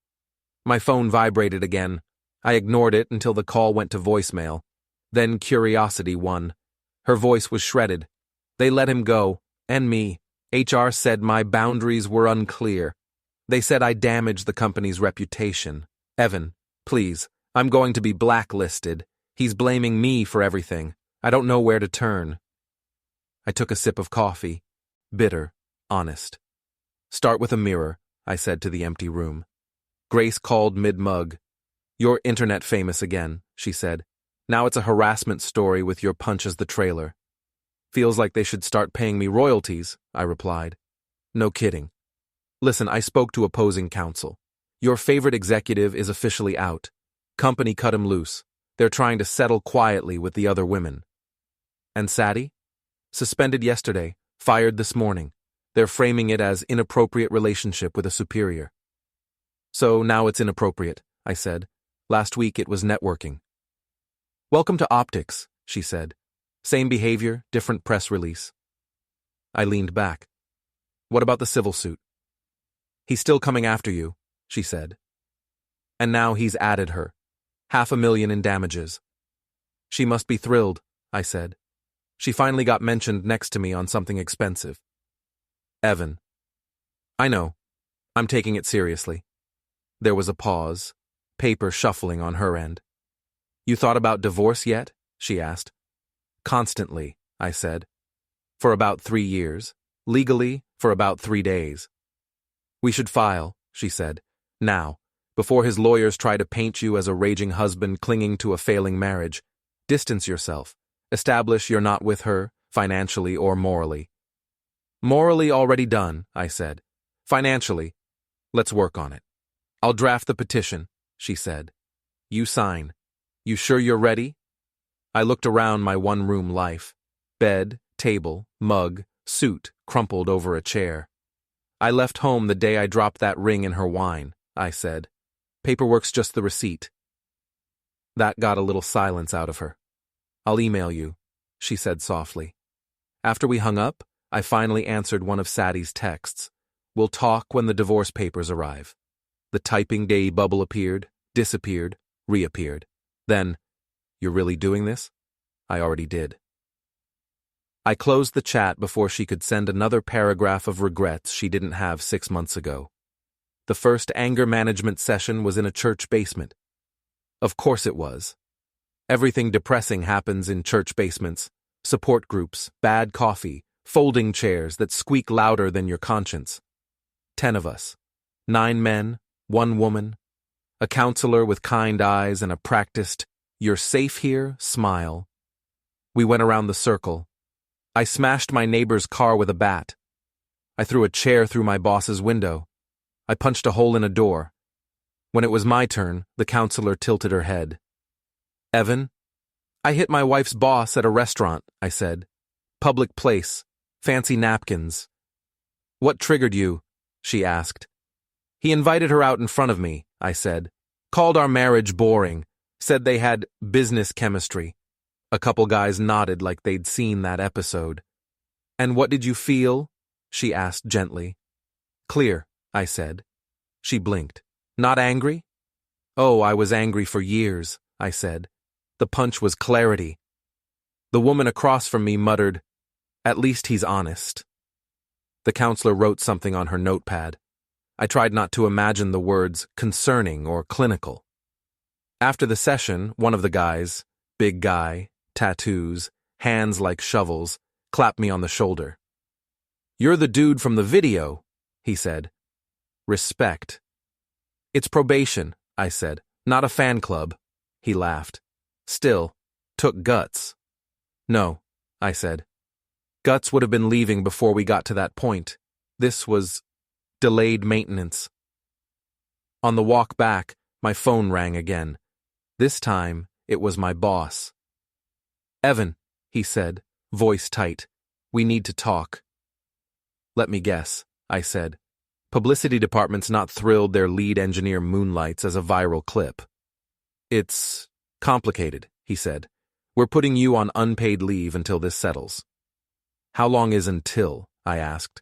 My phone vibrated again. I ignored it until the call went to voicemail. Then curiosity won. Her voice was shredded. They let him go, and me. HR said my boundaries were unclear. They said I damaged the company's reputation. Evan, please, I'm going to be blacklisted. He's blaming me for everything. I don't know where to turn. I took a sip of coffee. Bitter, honest. Start with a mirror, I said to the empty room. Grace called mid-mug. You're internet famous again, she said. Now it's a harassment story with your punch as the trailer. Feels like they should start paying me royalties, I replied. No kidding. Listen, I spoke to opposing counsel. Your favorite executive is officially out. Company cut him loose. They're trying to settle quietly with the other women. And Sadie? Suspended yesterday, fired this morning. They're framing it as inappropriate relationship with a superior. So now it's inappropriate, I said. Last week it was networking. Welcome to optics, she said. Same behavior, different press release. I leaned back. What about the civil suit? He's still coming after you, she said. And now he's added her. $500,000 in damages. She must be thrilled, I said. She finally got mentioned next to me on something expensive. Evan. I know. I'm taking it seriously. There was a pause, paper shuffling on her end. You thought about divorce yet? She asked. Constantly, I said. For about 3 years. Legally, for about 3 days. We should file, she said. Now, before his lawyers try to paint you as a raging husband clinging to a failing marriage. Distance yourself. Establish you're not with her, financially or morally. Morally already done, I said. Financially, let's work on it. I'll draft the petition, she said. You sign. You sure you're ready? I looked around my one-room life. Bed, table, mug, suit crumpled over a chair. I left home the day I dropped that ring in her wine, I said. Paperwork's just the receipt. That got a little silence out of her. I'll email you, she said softly. After we hung up, I finally answered one of Sadie's texts. We'll talk when the divorce papers arrive. The typing day bubble appeared, disappeared, reappeared. Then, you're really doing this? I already did. I closed the chat before she could send another paragraph of regrets she didn't have 6 months ago. The first anger management session was in a church basement. Of course it was. Everything depressing happens in church basements. Support groups, bad coffee, folding chairs that squeak louder than your conscience. 10 of us. 9 men, 1 woman. A counselor with kind eyes and a practiced, "You're safe here," smile. We went around the circle. I smashed my neighbor's car with a bat. I threw a chair through my boss's window. I punched a hole in a door. When it was my turn, the counselor tilted her head. Evan? I hit my wife's boss at a restaurant, I said. Public place. Fancy napkins. What triggered you? She asked. He invited her out in front of me, I said. Called our marriage boring. Said they had business chemistry. A couple guys nodded like they'd seen that episode. And what did you feel? She asked gently. Clear, I said. She blinked. Not angry? Oh, I was angry for years, I said. The punch was clarity. The woman across from me muttered, At least he's honest. The counselor wrote something on her notepad. I tried not to imagine the words concerning or clinical. After the session, one of the guys, big guy, tattoos, hands like shovels, clapped me on the shoulder. "You're the dude from the video," he said. "Respect." "It's probation," I said, "not a fan club." He laughed. "Still, took guts." "No," I said. "Guts would have been leaving before we got to that point. This was delayed maintenance." On the walk back, my phone rang again. This time, it was my boss. "Evan," he said, voice tight, "we need to talk." "Let me guess," I said. "Publicity department's not thrilled their lead engineer moonlights as a viral clip." "It's complicated," he said. "We're putting you on unpaid leave until this settles." "How long is until?" I asked.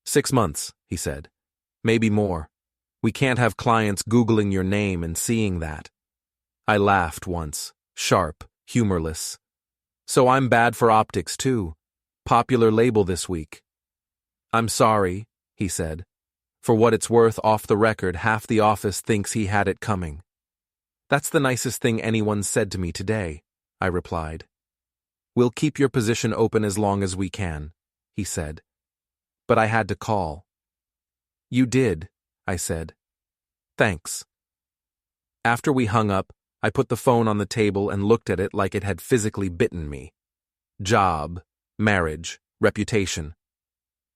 6 months, he said. "Maybe more. We can't have clients Googling your name and seeing that." I laughed once, sharp, humorless. "So I'm bad for optics too. Popular label this week." "I'm sorry," he said. "For what it's worth, off the record, half the office thinks he had it coming." "That's the nicest thing anyone said to me today," I replied. "We'll keep your position open as long as we can," he said. "But I had to call." "You did," I said. "Thanks." After we hung up, I put the phone on the table and looked at it like it had physically bitten me. Job, marriage, reputation.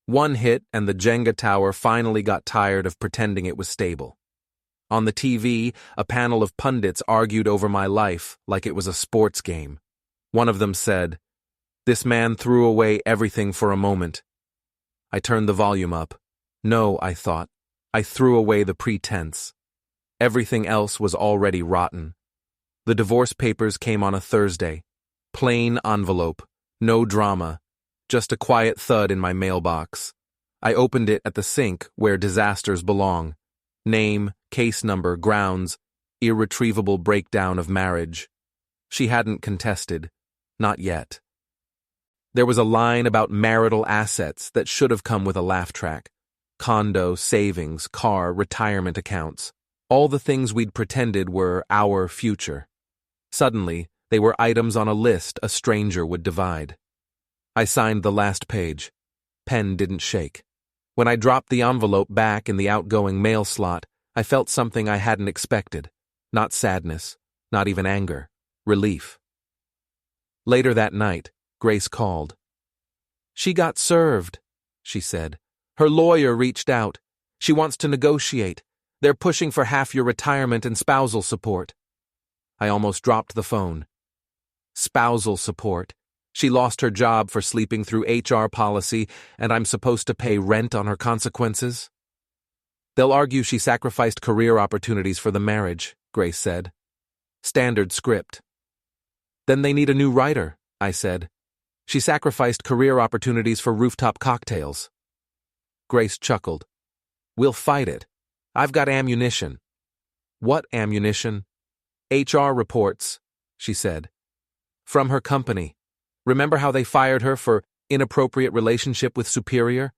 One hit and the Jenga tower finally got tired of pretending it was stable. On the TV, a panel of pundits argued over my life like it was a sports game. One of them said, "This man threw away everything for a moment." I turned the volume up. No, I thought. I threw away the pretense. Everything else was already rotten. The divorce papers came on a Thursday. Plain envelope. No drama. Just a quiet thud in my mailbox. I opened it at the sink where disasters belong. Name, case number, grounds, irretrievable breakdown of marriage. She hadn't contested. Not yet. There was a line about marital assets that should have come with a laugh track. Condo, savings, car, retirement accounts. All the things we'd pretended were our future. Suddenly, they were items on a list a stranger would divide. I signed the last page. Pen didn't shake. When I dropped the envelope back in the outgoing mail slot, I felt something I hadn't expected. Not sadness, not even anger. Relief. Later that night, Grace called. "She got served," she said. "Her lawyer reached out. She wants to negotiate. They're pushing for half your retirement and spousal support." I almost dropped the phone. Spousal support. She lost her job for sleeping through HR policy, and I'm supposed to pay rent on her consequences? "They'll argue she sacrificed career opportunities for the marriage," Grace said. "Standard script." "Then they need a new writer," I said. "She sacrificed career opportunities for rooftop cocktails." Grace chuckled. "We'll fight it. I've got ammunition." "What ammunition?" "HR reports," she said. "From her company. Remember how they fired her for inappropriate relationship with superior?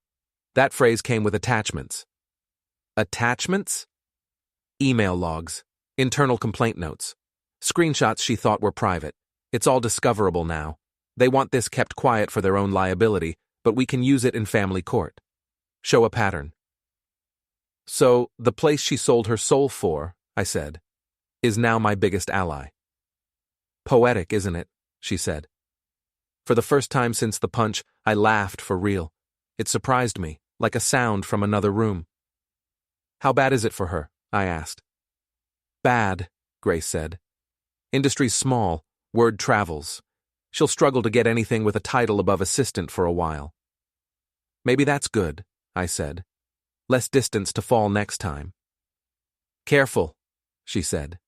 That phrase came with attachments." "Attachments?" "Email logs, internal complaint notes, screenshots she thought were private. It's all discoverable now. They want this kept quiet for their own liability, but we can use it in family court. Show a pattern." "So, the place she sold her soul for," I said, "is now my biggest ally." "Poetic, isn't it?" she said. For the first time since the punch, I laughed for real. It surprised me, like a sound from another room. "How bad is it for her?" I asked. "Bad," Grace said. "Industry's small, word travels. She'll struggle to get anything with a title above assistant for a while." "Maybe that's good," I said. "Less distance to fall next time." "Careful," she said.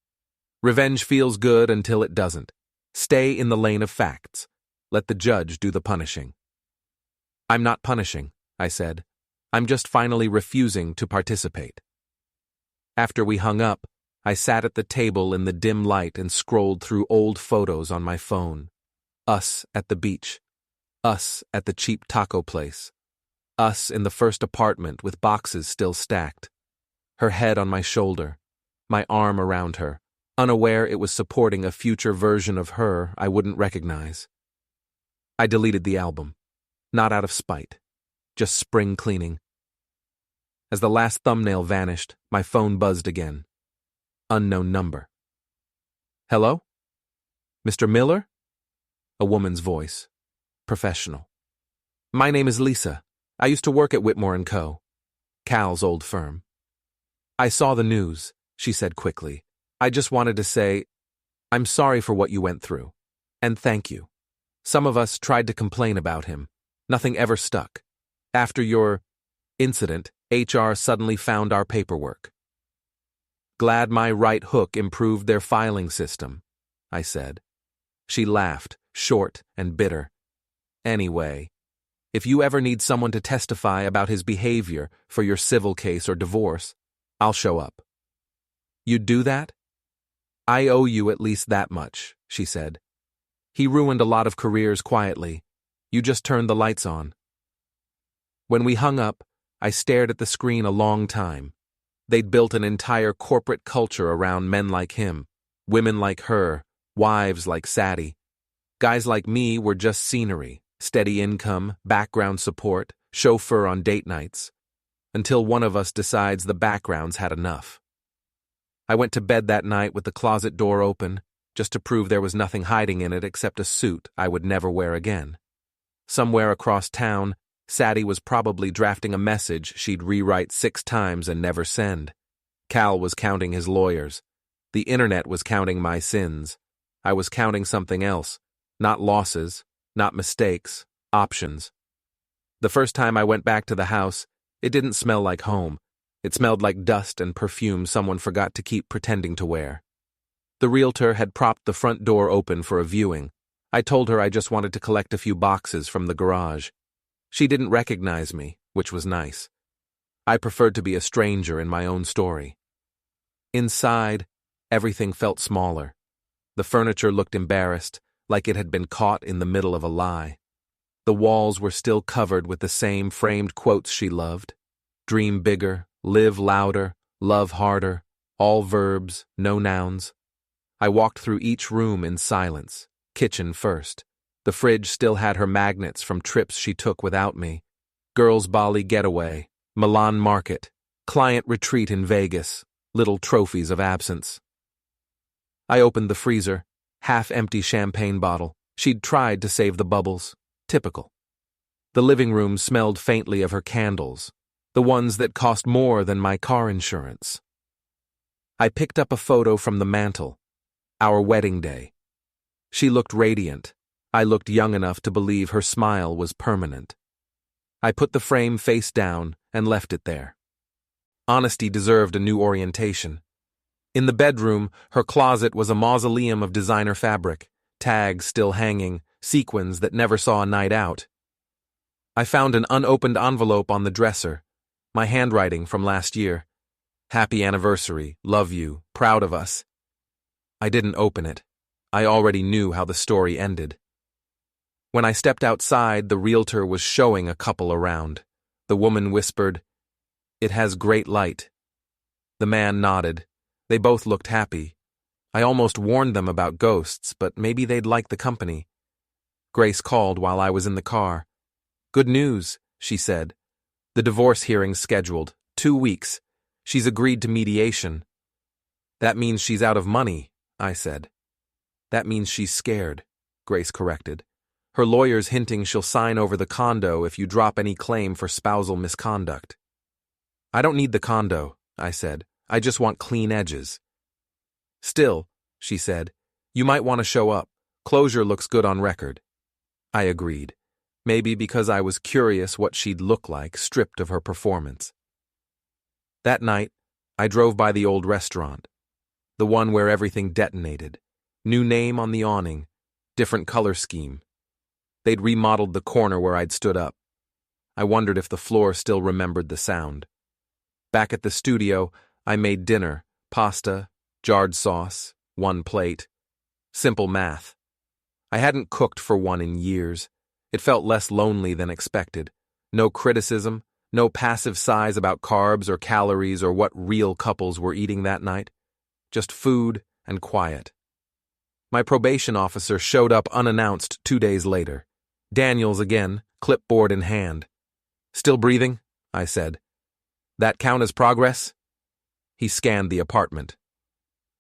"Revenge feels good until it doesn't. Stay in the lane of facts. Let the judge do the punishing." "I'm not punishing," I said. "I'm just finally refusing to participate." After we hung up, I sat at the table in the dim light and scrolled through old photos on my phone. Us at the beach. Us at the cheap taco place. Us in the first apartment with boxes still stacked. her head on my shoulder, my arm around her, unaware it was supporting a future version of her I wouldn't recognize. I deleted the album, not out of spite, just spring cleaning. As the last thumbnail vanished, my phone buzzed again. Unknown number. Hello? Mr. Miller? A woman's voice. Professional. My name is Lisa. I used to work at Whitmore & Co., Cal's old firm. I saw the news, she said quickly. I just wanted to say, I'm sorry for what you went through. And thank you. Some of us tried to complain about him. Nothing ever stuck. After your incident, HR suddenly found our paperwork. Glad my right hook improved their filing system, I said. She laughed, short and bitter. Anyway, if you ever need someone to testify about his behavior for your civil case or divorce, I'll show up. You'd do that? I owe you at least that much, she said. He ruined a lot of careers quietly. You just turned the lights on. When we hung up, I stared at the screen a long time. They'd built an entire corporate culture around men like him, women like her, wives like Sadie. Guys like me were just scenery, steady income, background support, chauffeur on date nights, until one of us decides the background's had enough. I went to bed that night with the closet door open, just to prove there was nothing hiding in it except a suit I would never wear again. Somewhere across town, Sadie was probably drafting a message she'd rewrite 6 times and never send. Cal was counting his lawyers. The internet was counting my sins. I was counting something else. Not losses, not mistakes, options. The first time I went back to the house, it didn't smell like home. It smelled like dust and perfume someone forgot to keep pretending to wear. The realtor had propped the front door open for a viewing. I told her I just wanted to collect a few boxes from the garage. She didn't recognize me, which was nice. I preferred to be a stranger in my own story. Inside, everything felt smaller. The furniture looked embarrassed, like it had been caught in the middle of a lie. The walls were still covered with the same framed quotes she loved. Dream bigger, live louder, love harder, all verbs, no nouns. I walked through each room in silence, kitchen first. The fridge still had her magnets from trips she took without me. Girls' Bali getaway, Milan market, client retreat in Vegas, little trophies of absence. I opened the freezer, half-empty champagne bottle. She'd tried to save the bubbles. Typical. The living room smelled faintly of her candles, the ones that cost more than my car insurance. I picked up a photo from the mantel, our wedding day. She looked radiant. I looked young enough to believe her smile was permanent. I put the frame face down and left it there. Honesty deserved a new orientation. In the bedroom, her closet was a mausoleum of designer fabric, tags still hanging, sequins that never saw a night out. I found an unopened envelope on the dresser, my handwriting from last year. Happy anniversary, love you, proud of us. I didn't open it. I already knew how the story ended. When I stepped outside, the realtor was showing a couple around. The woman whispered, "It has great light." The man nodded. They both looked happy. I almost warned them about ghosts, but maybe they'd like the company. Grace called while I was in the car. "Good news," she said. "The divorce hearing's scheduled. 2 weeks. She's agreed to mediation." "That means she's out of money," I said. "That means she's scared," Grace corrected. "Her lawyer's hinting she'll sign over the condo if you drop any claim for spousal misconduct." "I don't need the condo," I said. "I just want clean edges." "Still," she said, "you might want to show up. Closure looks good on record." I agreed. Maybe because I was curious what she'd look like stripped of her performance. That night, I drove by the old restaurant, the one where everything detonated. New name on the awning, different color scheme. They'd remodeled the corner where I'd stood up. I wondered if the floor still remembered the sound. Back at the studio, I made dinner, pasta, jarred sauce, 1 plate. Simple math. I hadn't cooked for one in years. It felt less lonely than expected. No criticism, No passive sighs about carbs or calories or what real couples were eating that night. Just food and quiet. My probation officer showed up unannounced 2 days later. Daniels again, clipboard in hand. "Still breathing?" I said. "That count as progress?" He scanned the apartment.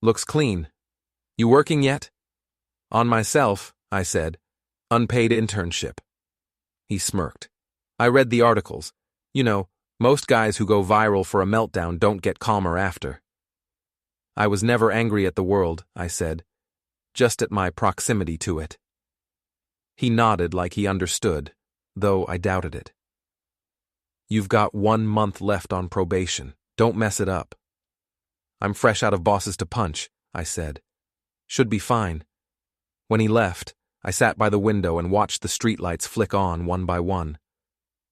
"Looks clean. You working yet?" "On myself," I said. "Unpaid internship." He smirked. "I read the articles. You know, most guys who go viral for a meltdown don't get calmer after." "I was never angry at the world," I said, "just at my proximity to it." He nodded like he understood, though I doubted it. "You've got 1 month left on probation. Don't mess it up." "I'm fresh out of bosses to punch," I said. "Should be fine." When he left, I sat by the window and watched the streetlights flick on one by one.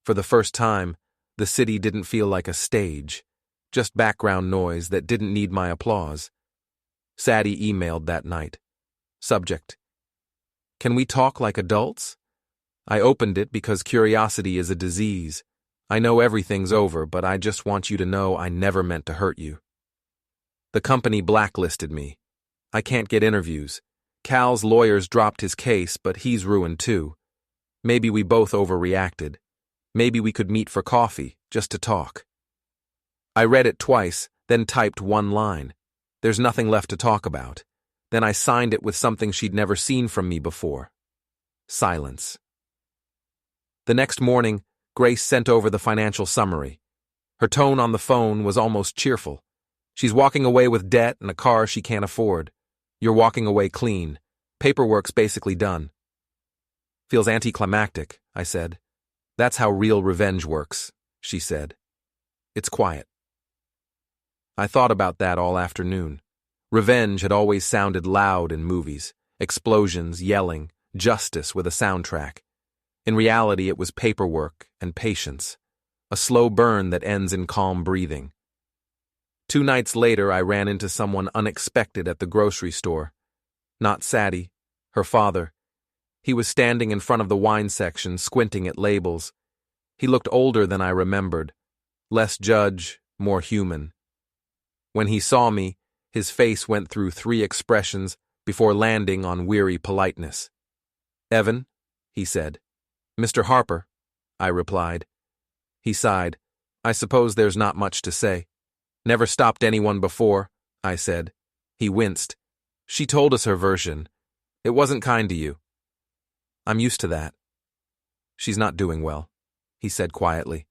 For the first time, the city didn't feel like a stage, just background noise that didn't need my applause. Sadie emailed that night. Subject: "Can we talk like adults?" I opened it because curiosity is a disease. I know everything's over, but I just want you to know I never meant to hurt you. The company blacklisted me. I can't get interviews. Cal's lawyers dropped his case, but he's ruined too. Maybe we both overreacted. Maybe we could meet for coffee, just to talk. I read it twice, then typed 1 line. There's nothing left to talk about. Then I signed it with something she'd never seen from me before. Silence. The next morning, Grace sent over the financial summary. Her tone on the phone was almost cheerful. "She's walking away with debt and a car she can't afford. You're walking away clean. Paperwork's basically done." "Feels anticlimactic," I said. "That's how real revenge works," she said. "It's quiet." I thought about that all afternoon. Revenge had always sounded loud in movies. Explosions, yelling, justice with a soundtrack. In reality, it was paperwork and patience. A slow burn that ends in calm breathing. 2 nights later, I ran into someone unexpected at the grocery store. Not Sadie, her father. He was standing in front of the wine section, squinting at labels. He looked older than I remembered. Less judge, more human. When he saw me, his face went through 3 expressions before landing on weary politeness. "Evan," he said. "Mr. Harper," I replied. He sighed. "I suppose there's not much to say." "Never stopped anyone before," I said. He winced. "She told us her version. It wasn't kind to you." "I'm used to that." "She's not doing well," he said quietly.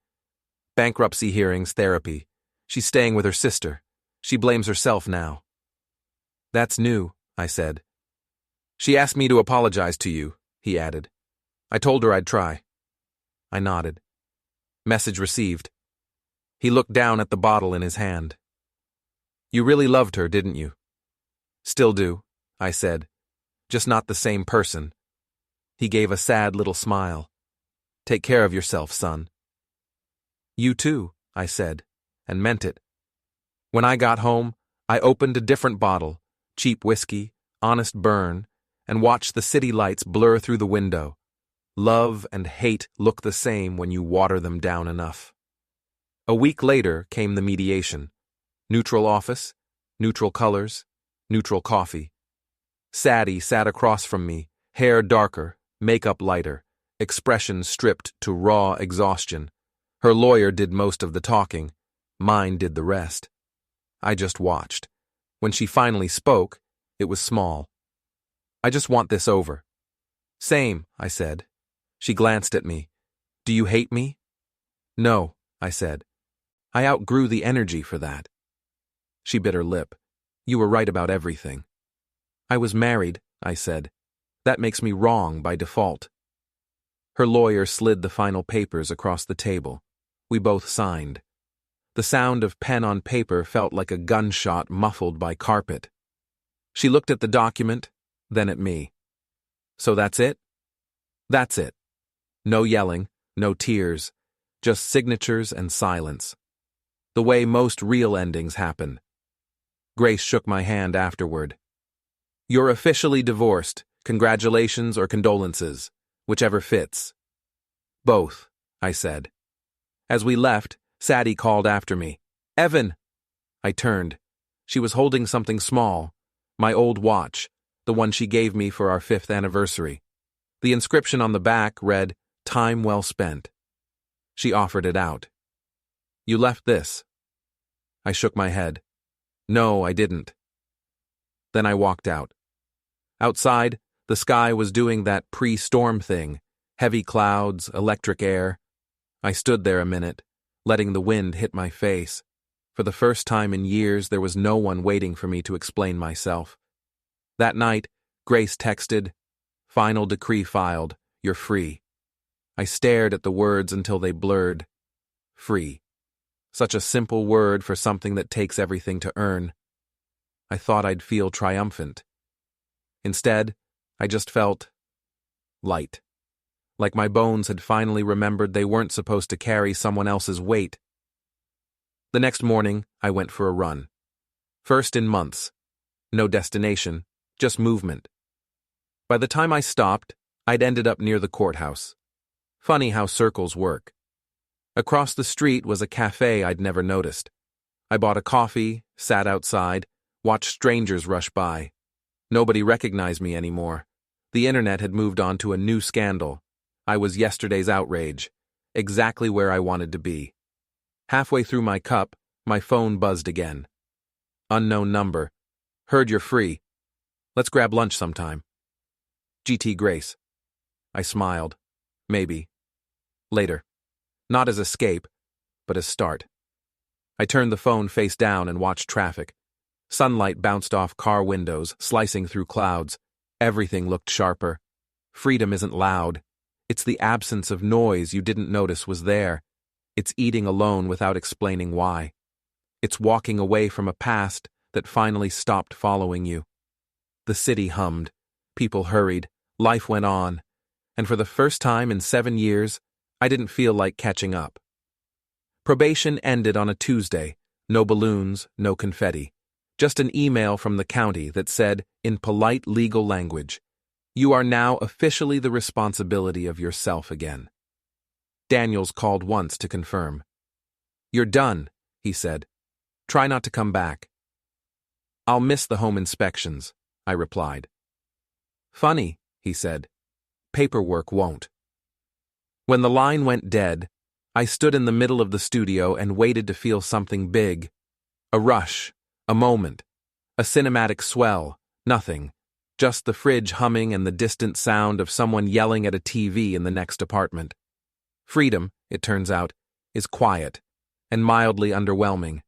"Bankruptcy hearings, therapy. She's staying with her sister. She blames herself now." "That's new," I said. "She asked me to apologize to you," he added. "I told her I'd try." I nodded. Message received. He looked down at the bottle in his hand. "You really loved her, didn't you?" "Still do," I said. "Just not the same person." He gave a sad little smile. "Take care of yourself, son." "You too," I said, and meant it. When I got home, I opened a different bottle, cheap whiskey, honest burn, and watched the city lights blur through the window. Love and hate look the same when you water them down enough. A week later came the mediation. Neutral office, neutral colors, neutral coffee. Sadie sat across from me, hair darker, makeup lighter, expression stripped to raw exhaustion. Her lawyer did most of the talking. Mine did the rest. I just watched. When she finally spoke, it was small. "I just want this over." "Same," I said. She glanced at me. "Do you hate me?" "No," I said. "I outgrew the energy for that." She bit her lip. "You were right about everything." "I was married," I said. "That makes me wrong by default." Her lawyer slid the final papers across the table. We both signed. The sound of pen on paper felt like a gunshot muffled by carpet. She looked at the document, then at me. "So that's it?" "That's it." No yelling, no tears, just signatures and silence. The way most real endings happen. Grace shook my hand afterward. "You're officially divorced. Congratulations or condolences, whichever fits." "Both," I said. As we left, Sadie called after me. "Evan!" I turned. She was holding something small, my old watch, the one she gave me for our 5th anniversary. The inscription on the back read, "Time well spent." She offered it out. "You left this?" I shook my head. "No, I didn't." Then I walked out. Outside, the sky was doing that pre-storm thing, heavy clouds, electric air. I stood there a minute, letting the wind hit my face. For the first time in years, there was no one waiting for me to explain myself. That night, Grace texted, "Final decree filed. You're free." I stared at the words until they blurred. Free. Such a simple word for something that takes everything to earn. I thought I'd feel triumphant. Instead, I just felt light. Like my bones had finally remembered they weren't supposed to carry someone else's weight. The next morning, I went for a run. First in months. No destination, just movement. By the time I stopped, I'd ended up near the courthouse. Funny how circles work. Across the street was a cafe I'd never noticed. I bought a coffee, sat outside, watched strangers rush by. Nobody recognized me anymore. The internet had moved on to a new scandal. I was yesterday's outrage, exactly where I wanted to be. Halfway through my cup, my phone buzzed again. Unknown number. "Heard you're free. Let's grab lunch sometime." GT Grace. I smiled. Maybe. Later. Not as escape, but as start. I turned the phone face down and watched traffic. Sunlight bounced off car windows, slicing through clouds. Everything looked sharper. Freedom isn't loud. It's the absence of noise you didn't notice was there. It's eating alone without explaining why. It's walking away from a past that finally stopped following you. The city hummed. People hurried. Life went on. And for the first time in 7 years, I didn't feel like catching up. Probation ended on a Tuesday. No balloons, no confetti. Just an email from the county that said, in polite legal language, "You are now officially the responsibility of yourself again." Daniels called once to confirm. "You're done," he said. "Try not to come back." "I'll miss the home inspections," I replied. "Funny," he said. "Paperwork won't." When the line went dead, I stood in the middle of the studio and waited to feel something big. A rush, a moment, a cinematic swell, nothing. Just the fridge humming and the distant sound of someone yelling at a TV in the next apartment. Freedom, it turns out, is quiet and mildly underwhelming.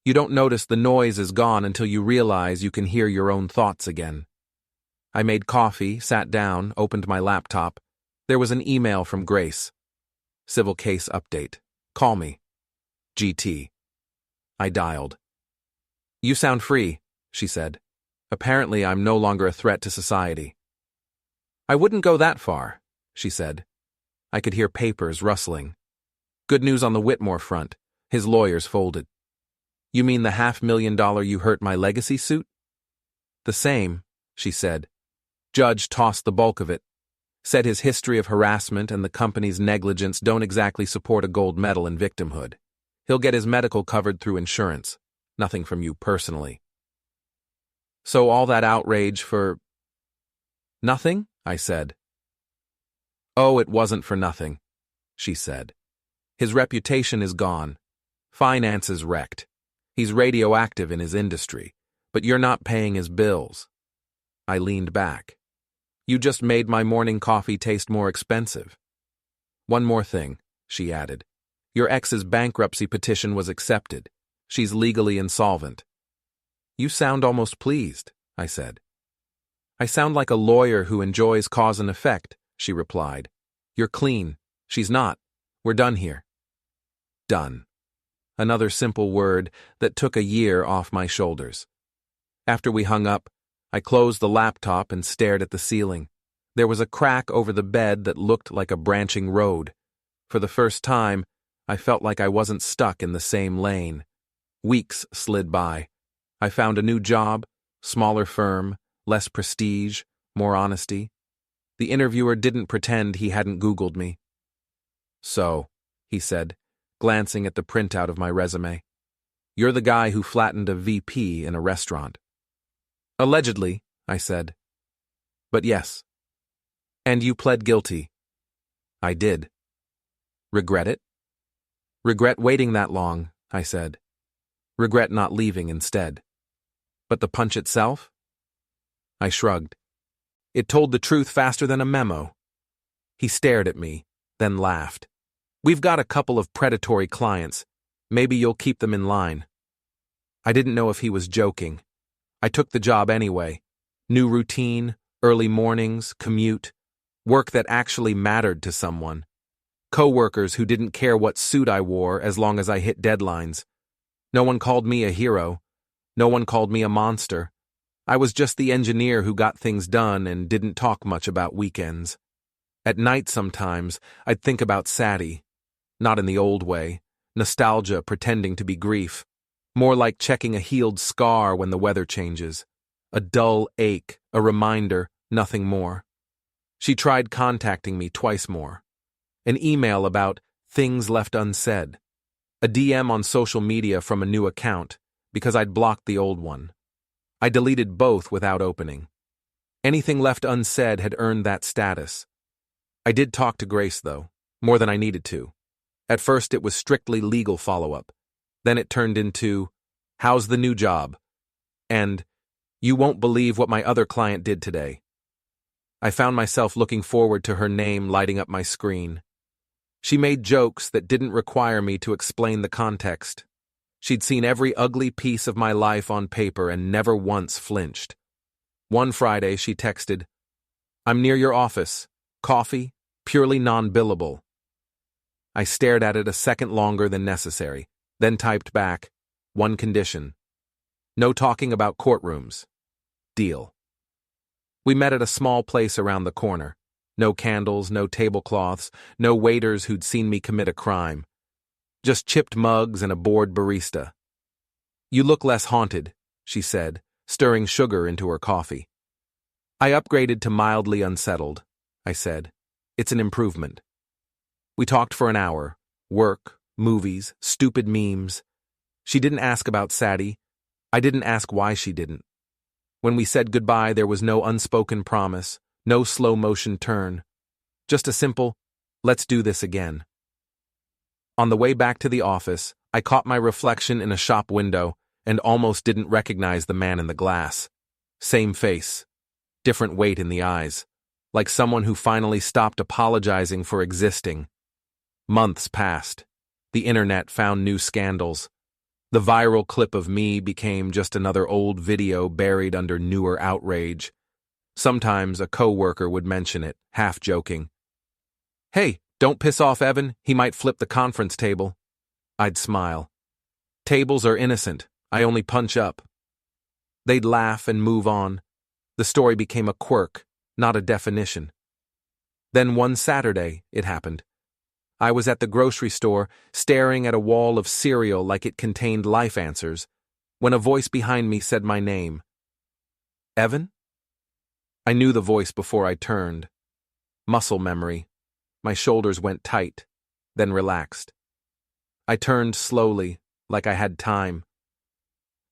You don't notice the noise is gone until you realize you can hear your own thoughts again. I made coffee, sat down, opened my laptop. There was an email from Grace. "Civil case update. Call me. GT." I dialed. "You sound free," she said. "Apparently I'm no longer a threat to society." "I wouldn't go that far," she said. I could hear papers rustling. "Good news on the Whitmore front." His lawyers folded. "You mean the $500,000 you hurt my legacy suit?" "The same," she said. "Judge tossed the bulk of it. Said his history of harassment and the company's negligence don't exactly support a gold medal in victimhood. He'll get his medical covered through insurance. Nothing from you personally." "So all that outrage for nothing?" I said. "Oh, it wasn't for nothing," she said. "His reputation is gone. Finances wrecked. He's radioactive in his industry, but you're not paying his bills." I leaned back. "You just made my morning coffee taste more expensive." "One more thing," she added. "Your ex's bankruptcy petition was accepted. She's legally insolvent." "You sound almost pleased," I said. "I sound like a lawyer who enjoys cause and effect," she replied. "You're clean. She's not. We're done here." Done. Another simple word that took a year off my shoulders. After we hung up, I closed the laptop and stared at the ceiling. There was a crack over the bed that looked like a branching road. For the first time, I felt like I wasn't stuck in the same lane. Weeks slid by. I found a new job, smaller firm, less prestige, more honesty. The interviewer didn't pretend he hadn't Googled me. "So," he said, glancing at the printout of my resume. You're the guy who flattened a VP in a restaurant. Allegedly, I said. But yes. And you pled guilty. I did. Regret it? Regret waiting that long, I said. Regret not leaving instead. But the punch itself? I shrugged. It told the truth faster than a memo. He stared at me, then laughed. We've got a couple of predatory clients. Maybe you'll keep them in line. I didn't know if he was joking. I took the job anyway. New routine, early mornings, commute, work that actually mattered to someone. Co-workers who didn't care what suit I wore as long as I hit deadlines. No one called me a hero. No one called me a monster. I was just the engineer who got things done and didn't talk much about weekends. At night sometimes, I'd think about Sadie. Not in the old way, nostalgia pretending to be grief. More like checking a healed scar when the weather changes. A dull ache, a reminder, nothing more. She tried contacting me twice more. An email about things left unsaid. A DM on social media from a new account, because I'd blocked the old one. I deleted both without opening. Anything left unsaid had earned that status. I did talk to Grace, though, more than I needed to. At first it was strictly legal follow-up. Then it turned into, how's the new job? And, you won't believe what my other client did today. I found myself looking forward to her name lighting up my screen. She made jokes that didn't require me to explain the context. She'd seen every ugly piece of my life on paper and never once flinched. One Friday she texted, I'm near your office. Coffee, purely non-billable. I stared at it a second longer than necessary, then typed back, one condition. No talking about courtrooms. Deal. We met at a small place around the corner. No candles, no tablecloths, no waiters who'd seen me commit a crime. Just chipped mugs and a bored barista. You look less haunted, she said, stirring sugar into her coffee. I upgraded to mildly unsettled, I said. It's an improvement. We talked for an hour. Work, movies, stupid memes. She didn't ask about Sadie. I didn't ask why she didn't. When we said goodbye, there was no unspoken promise, no slow-motion turn. Just a simple, let's do this again. On the way back to the office, I caught my reflection in a shop window and almost didn't recognize the man in the glass. Same face, different weight in the eyes, like someone who finally stopped apologizing for existing. Months passed. The internet found new scandals. The viral clip of me became just another old video buried under newer outrage. Sometimes a co-worker would mention it, half joking. Hey, don't piss off Evan, he might flip the conference table. I'd smile. Tables are innocent, I only punch up. They'd laugh and move on. The story became a quirk, not a definition. Then one Saturday, it happened. I was at the grocery store, staring at a wall of cereal like it contained life answers, when a voice behind me said my name. Evan? I knew the voice before I turned. Muscle memory. My shoulders went tight, then relaxed. I turned slowly, like I had time.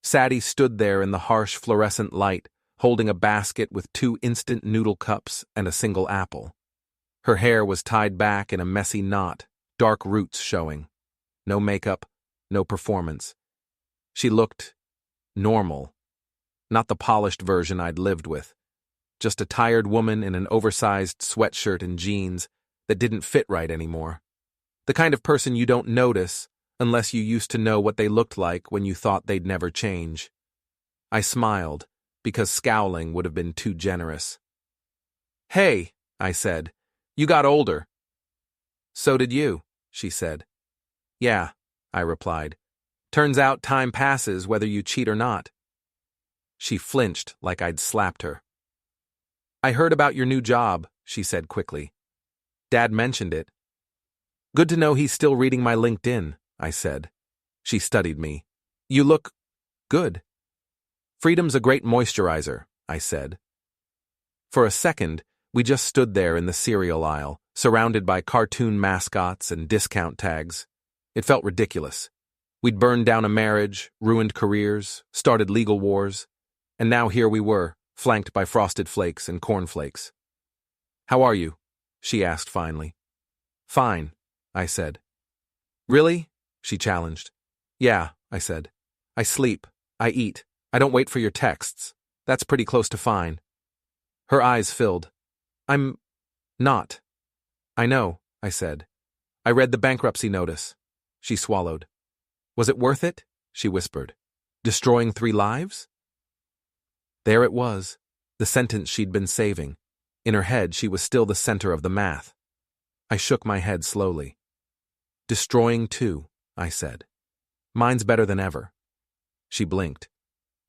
Sadie stood there in the harsh fluorescent light, holding a basket with 2 instant noodle cups and a single apple. Her hair was tied back in a messy knot, dark roots showing. No makeup, no performance. She looked normal, not the polished version I'd lived with. Just a tired woman in an oversized sweatshirt and jeans that didn't fit right anymore. The kind of person you don't notice unless you used to know what they looked like when you thought they'd never change. I smiled, because scowling would have been too generous. Hey, I said. You got older. So did you, she said. Yeah, I replied. Turns out time passes whether you cheat or not. She flinched like I'd slapped her. I heard about your new job, she said quickly. Dad mentioned it. Good to know he's still reading my LinkedIn, I said. She studied me. You look good. Freedom's a great moisturizer, I said. For a second, we just stood there in the cereal aisle, surrounded by cartoon mascots and discount tags. It felt ridiculous. We'd burned down a marriage, ruined careers, started legal wars, and now here we were, flanked by frosted flakes and cornflakes. "How are you?" she asked finally. "Fine," I said. "Really?" she challenged. "Yeah," I said. "I sleep. I eat. I don't wait for your texts. That's pretty close to fine." Her eyes filled. "I'm not." "I know," I said. "I read the bankruptcy notice." She swallowed. "Was it worth it?" she whispered. "Destroying 3 lives?" There it was, the sentence she'd been saving. In her head, she was still the center of the math. I shook my head slowly. "Destroying 2, I said. "Mine's better than ever." She blinked.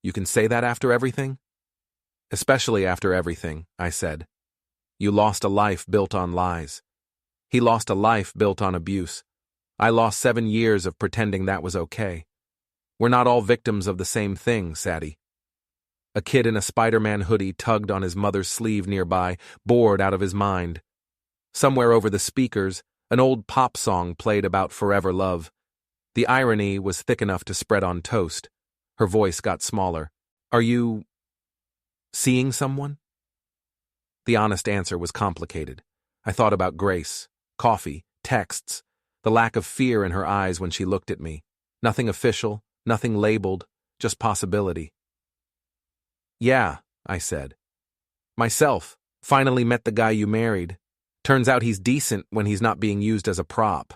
"You can say that after everything?" "Especially after everything," I said. "You lost a life built on lies. He lost a life built on abuse. I lost 7 years of pretending that was okay. We're not all victims of the same thing, Sadie." A kid in a Spider-Man hoodie tugged on his mother's sleeve nearby, bored out of his mind. Somewhere over the speakers, an old pop song played about forever love. The irony was thick enough to spread on toast. Her voice got smaller. "Are you seeing someone?" The honest answer was complicated. I thought about Grace, coffee, texts, the lack of fear in her eyes when she looked at me. Nothing official, nothing labeled, just possibility. "Yeah," I said. "Myself. Finally met the guy you married. Turns out he's decent when he's not being used as a prop."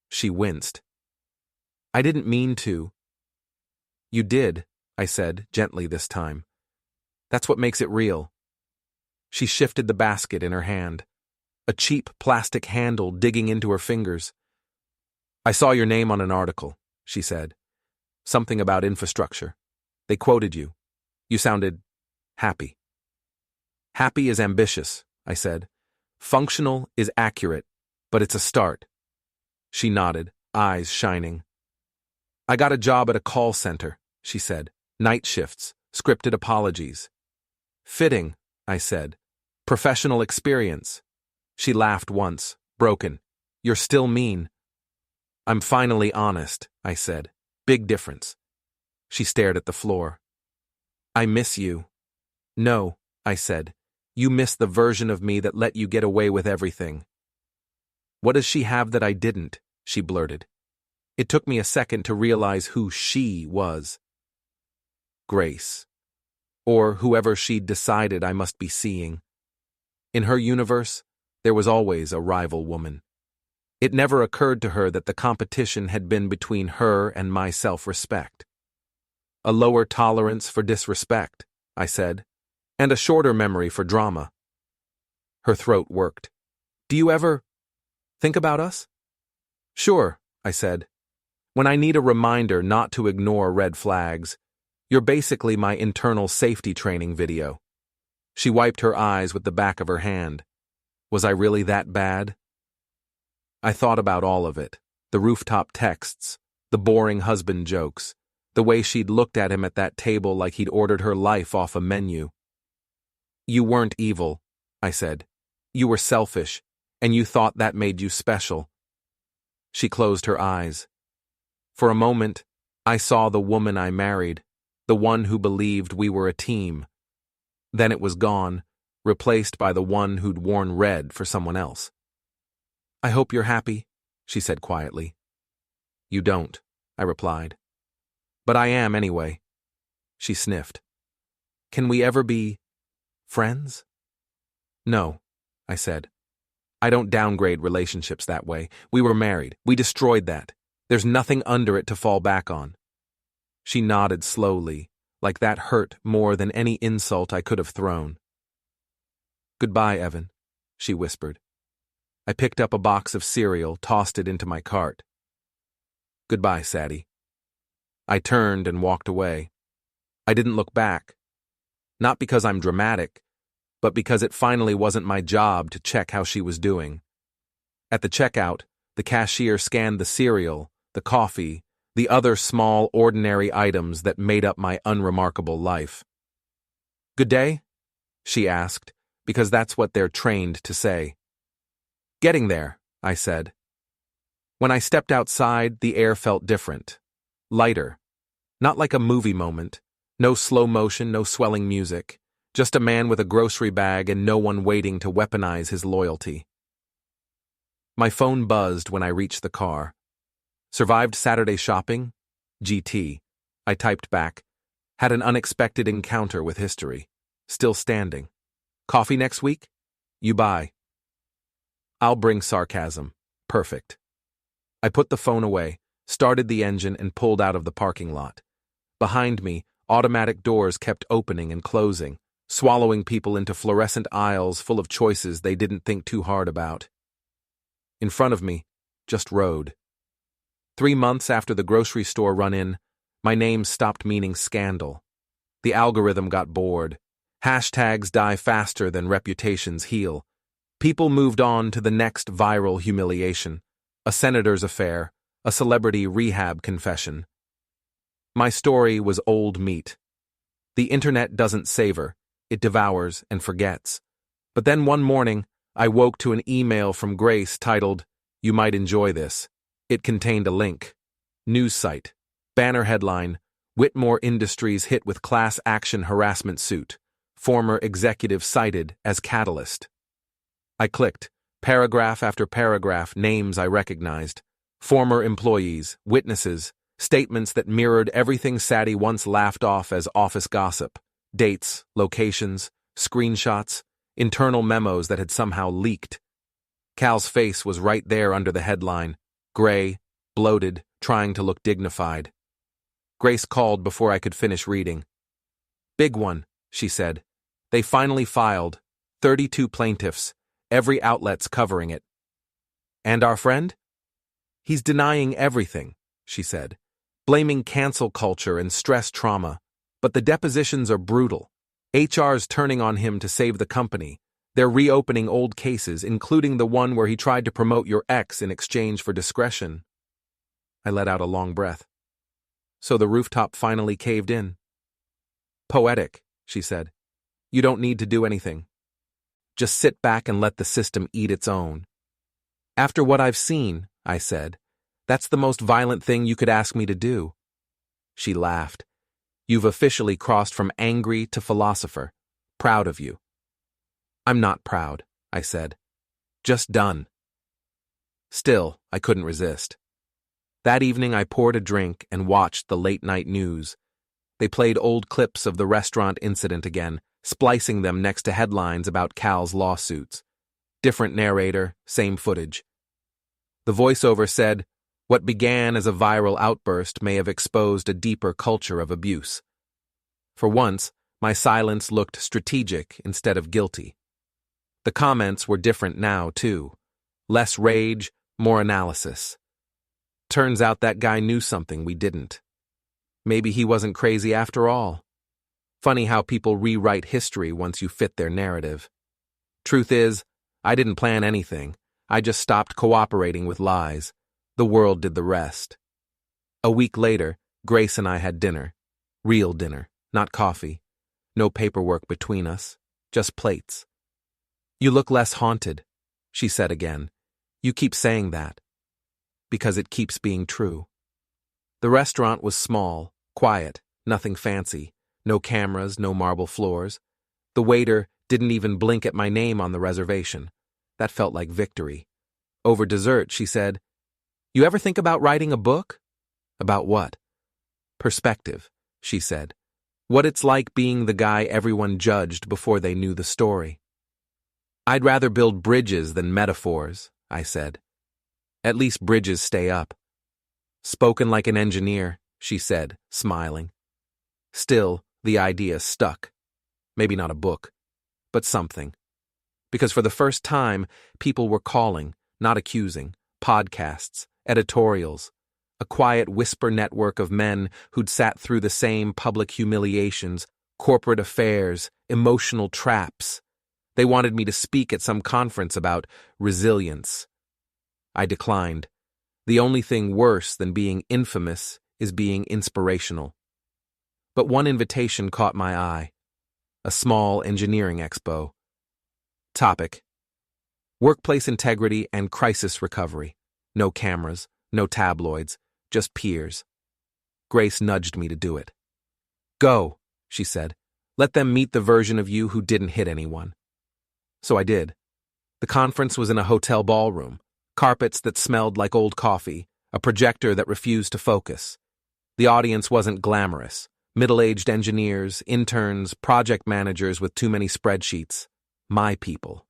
She winced. "I didn't mean to." "You did," I said, gently this time. "That's what makes it real." She shifted the basket in her hand, a cheap plastic handle digging into her fingers. "I saw your name on an article," she said. "Something about infrastructure. They quoted you. You sounded happy." "Happy is ambitious," I said. "Functional is accurate, but it's a start." She nodded, eyes shining. "I got a job at a call center," she said. "Night shifts, scripted apologies." "Fitting," I said. "Professional experience." She laughed once, broken. "You're still mean." "I'm finally honest," I said. "Big difference." She stared at the floor. "I miss you." "No," I said. "You miss the version of me that let you get away with everything." "What does she have that I didn't?" she blurted. It took me a second to realize who she was. Grace. Or whoever she'd decided I must be seeing. In her universe, there was always a rival woman. It never occurred to her that the competition had been between her and my self-respect. "A lower tolerance for disrespect," I said, "and a shorter memory for drama." Her throat worked. "Do you ever think about us?" "Sure," I said. "When I need a reminder not to ignore red flags. You're basically my internal safety training video." She wiped her eyes with the back of her hand. Was I really that bad? I thought about all of it. The rooftop texts, the boring husband jokes, the way she'd looked at him at that table like he'd ordered her life off a menu. "You weren't evil," I said. "You were selfish, and you thought that made you special." She closed her eyes. For a moment, I saw the woman I married, the one who believed we were a team. Then it was gone, replaced by the one who'd worn red for someone else. "I hope you're happy," she said quietly. "You don't," I replied. "But I am anyway." She sniffed. "Can we ever be friends?" "No," I said. "I don't downgrade relationships that way. We were married. We destroyed that. There's nothing under it to fall back on." She nodded slowly, like that hurt more than any insult I could have thrown. "Goodbye, Evan," she whispered. I picked up a box of cereal, tossed it into my cart. "Goodbye, Sadie." I turned and walked away. I didn't look back. Not because I'm dramatic, but because it finally wasn't my job to check how she was doing. At the checkout, the cashier scanned the cereal, the coffee, the other small, ordinary items that made up my unremarkable life. "Good day?" she asked, because that's what they're trained to say. "Getting there," I said. When I stepped outside, the air felt different. Lighter. Not like a movie moment. No slow motion, no swelling music. Just a man with a grocery bag and no one waiting to weaponize his loyalty. My phone buzzed when I reached the car. Survived Saturday shopping? GT. I typed back. Had an unexpected encounter with history. Still standing. Coffee next week? You buy. I'll bring sarcasm. Perfect. I put the phone away, started the engine, and pulled out of the parking lot. Behind me, automatic doors kept opening and closing, swallowing people into fluorescent aisles full of choices they didn't think too hard about. In front of me, just road. 3 months after the grocery store run-in, my name stopped meaning scandal. The algorithm got bored. Hashtags die faster than reputations heal. People moved on to the next viral humiliation, a senator's affair, a celebrity rehab confession. My story was old meat. The internet doesn't savor, it devours and forgets. But then one morning, I woke to an email from Grace titled, "You might enjoy this." It contained a link. News site. Banner headline, Whitmore Industries hit with class action harassment suit. Former executive cited as catalyst. I clicked. Paragraph after paragraph, names I recognized. Former employees, witnesses, statements that mirrored everything Sadie once laughed off as office gossip. Dates, locations, screenshots, internal memos that had somehow leaked. Cal's face was right there under the headline. Gray, bloated, trying to look dignified. Grace called before I could finish reading. "Big one," she said. "They finally filed. 32 plaintiffs. Every outlet's covering it." "And our friend?" "He's denying everything," she said. "Blaming cancel culture and stress trauma. But the depositions are brutal. HR's turning on him to save the company. They're reopening old cases, including the one where he tried to promote your ex in exchange for discretion." I let out a long breath. So the rooftop finally caved in. "Poetic," she said. "You don't need to do anything. Just sit back and let the system eat its own." "After what I've seen," I said, "that's the most violent thing you could ask me to do." She laughed. "You've officially crossed from angry to philosopher. Proud of you." "I'm not proud," I said. "Just done." Still, I couldn't resist. That evening I poured a drink and watched the late-night news. They played old clips of the restaurant incident again, splicing them next to headlines about Cal's lawsuits. Different narrator, same footage. The voiceover said, "What began as a viral outburst may have exposed a deeper culture of abuse." For once, my silence looked strategic instead of guilty. The comments were different now, too. Less rage, more analysis. Turns out that guy knew something we didn't. Maybe he wasn't crazy after all. Funny how people rewrite history once you fit their narrative. Truth is, I didn't plan anything. I just stopped cooperating with lies. The world did the rest. A week later, Grace and I had dinner. Real dinner, not coffee. No paperwork between us, just plates. "You look less haunted," she said again. "You keep saying that." Because it keeps being true. The restaurant was small, quiet, nothing fancy. No cameras, no marble floors. The waiter didn't even blink at my name on the reservation. That felt like victory. Over dessert, she said, "You ever think about writing a book?" "About what?" "Perspective," she said. "What it's like being the guy everyone judged before they knew the story." "I'd rather build bridges than metaphors," I said. "At least bridges stay up." "Spoken like an engineer," she said, smiling. Still, the idea stuck. Maybe not a book, but something. Because for the first time, people were calling, not accusing. Podcasts, editorials, a quiet whisper network of men who'd sat through the same public humiliations, corporate affairs, emotional traps. They wanted me to speak at some conference about resilience. I declined. The only thing worse than being infamous is being inspirational. But one invitation caught my eye. A small engineering expo. Topic: Workplace integrity and crisis recovery. No cameras, no tabloids, just peers. Grace nudged me to do it. Go, she said. Let them meet the version of you who didn't hit anyone. So I did. The conference was in a hotel ballroom, carpets that smelled like old coffee, a projector that refused to focus. The audience wasn't glamorous. Middle-aged engineers, interns, project managers with too many spreadsheets. My people.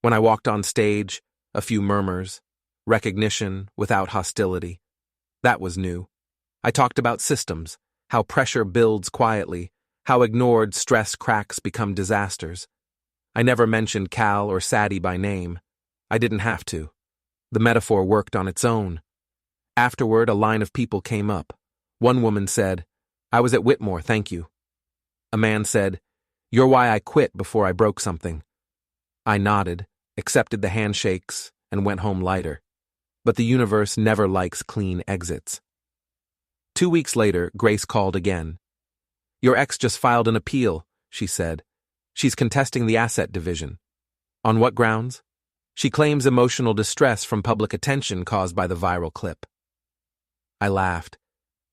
When I walked on stage, a few murmurs, recognition without hostility. That was new. I talked about systems, how pressure builds quietly, how ignored stress cracks become disasters. I never mentioned Cal or Sadie by name. I didn't have to. The metaphor worked on its own. Afterward, a line of people came up. One woman said, "I was at Whitmore, thank you." A man said, "You're why I quit before I broke something." I nodded, accepted the handshakes, and went home lighter. But the universe never likes clean exits. 2 weeks later, Grace called again. "Your ex just filed an appeal," she said. "She's contesting the asset division." "On what grounds?" "She claims emotional distress from public attention caused by the viral clip." I laughed.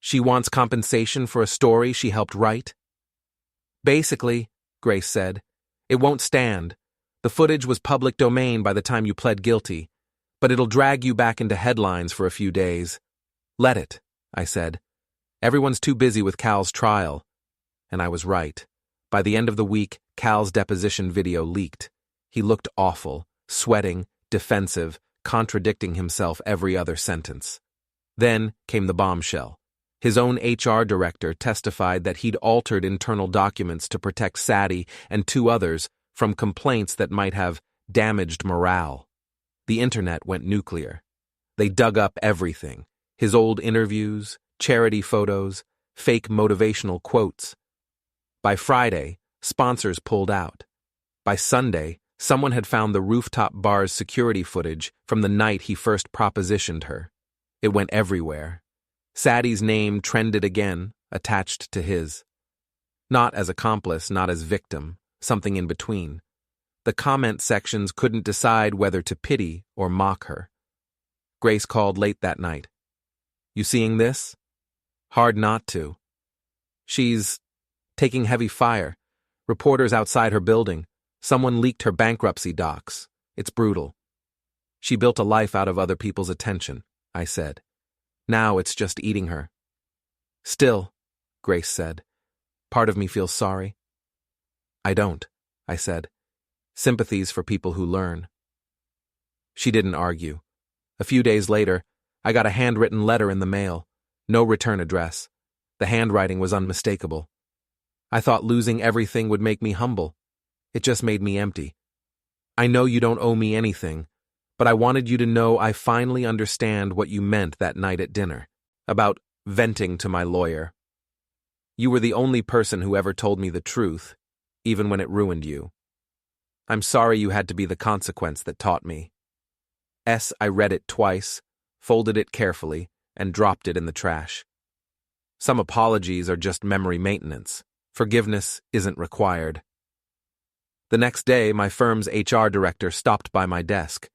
"She wants compensation for a story she helped write?" "Basically," Grace said, "it won't stand. The footage was public domain by the time you pled guilty, but it'll drag you back into headlines for a few days." "Let it," I said. "Everyone's too busy with Cal's trial." And I was right. By the end of the week, Cal's deposition video leaked. He looked awful, sweating, defensive, contradicting himself every other sentence. Then came the bombshell. His own HR director testified that he'd altered internal documents to protect Sadie and 2 others from complaints that might have damaged morale. The internet went nuclear. They dug up everything: his old interviews, charity photos, fake motivational quotes. By Friday, sponsors pulled out. By Sunday, someone had found the rooftop bar's security footage from the night he first propositioned her. It went everywhere. Sadie's name trended again, attached to his. Not as accomplice, not as victim, something in between. The comment sections couldn't decide whether to pity or mock her. Grace called late that night. "You seeing this?" "Hard not to." "She's taking heavy fire. Reporters outside her building. Someone leaked her bankruptcy docs. It's brutal." "She built a life out of other people's attention," I said. "Now it's just eating her." "Still," Grace said, "part of me feels sorry." "I don't," I said. "Sympathies for people who learn." She didn't argue. A few days later, I got a handwritten letter in the mail. No return address. The handwriting was unmistakable. I thought losing everything would make me humble. It just made me empty. "I know you don't owe me anything, but I wanted you to know I finally understand what you meant that night at dinner, about venting to my lawyer. You were the only person who ever told me the truth, even when it ruined you. I'm sorry you had to be the consequence that taught me." I read it twice, folded it carefully, and dropped it in the trash. Some apologies are just memory maintenance. Forgiveness isn't required. The next day, my firm's HR director stopped by my desk.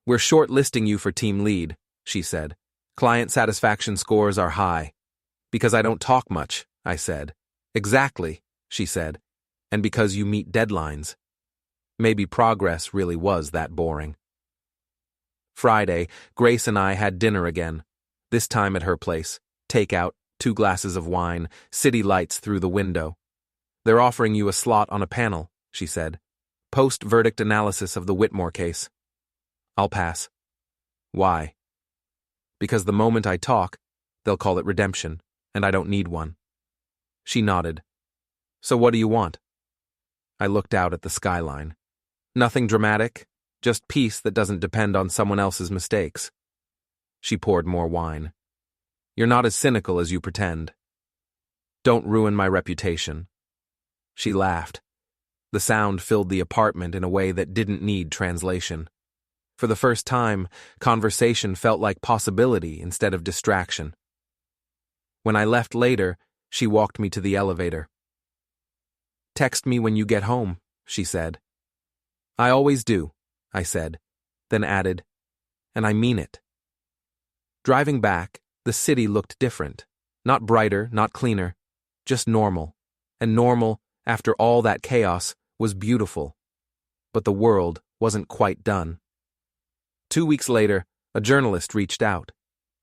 "We're shortlisting you for team lead," she said. "Client satisfaction scores are high." "Because I don't talk much," I said. "Exactly," she said. "And because you meet deadlines." Maybe progress really was that boring. Friday, Grace and I had dinner again, this time at her place. Takeout, 2 glasses of wine, city lights through the window. "They're offering you a slot on a panel," she said. "Post-verdict analysis of the Whitmore case." "I'll pass." "Why?" "Because the moment I talk, they'll call it redemption, and I don't need one." She nodded. "So what do you want?" I looked out at the skyline. "Nothing dramatic, just peace that doesn't depend on someone else's mistakes." She poured more wine. "You're not as cynical as you pretend." "Don't ruin my reputation." She laughed. The sound filled the apartment in a way that didn't need translation. For the first time, conversation felt like possibility instead of distraction. When I left later, she walked me to the elevator. "Text me when you get home," she said. "I always do," I said, then added, "and I mean it." Driving back, the city looked different. Not brighter, not cleaner, just normal. And normal, after all that chaos, was beautiful. But the world wasn't quite done. 2 weeks later, a journalist reached out.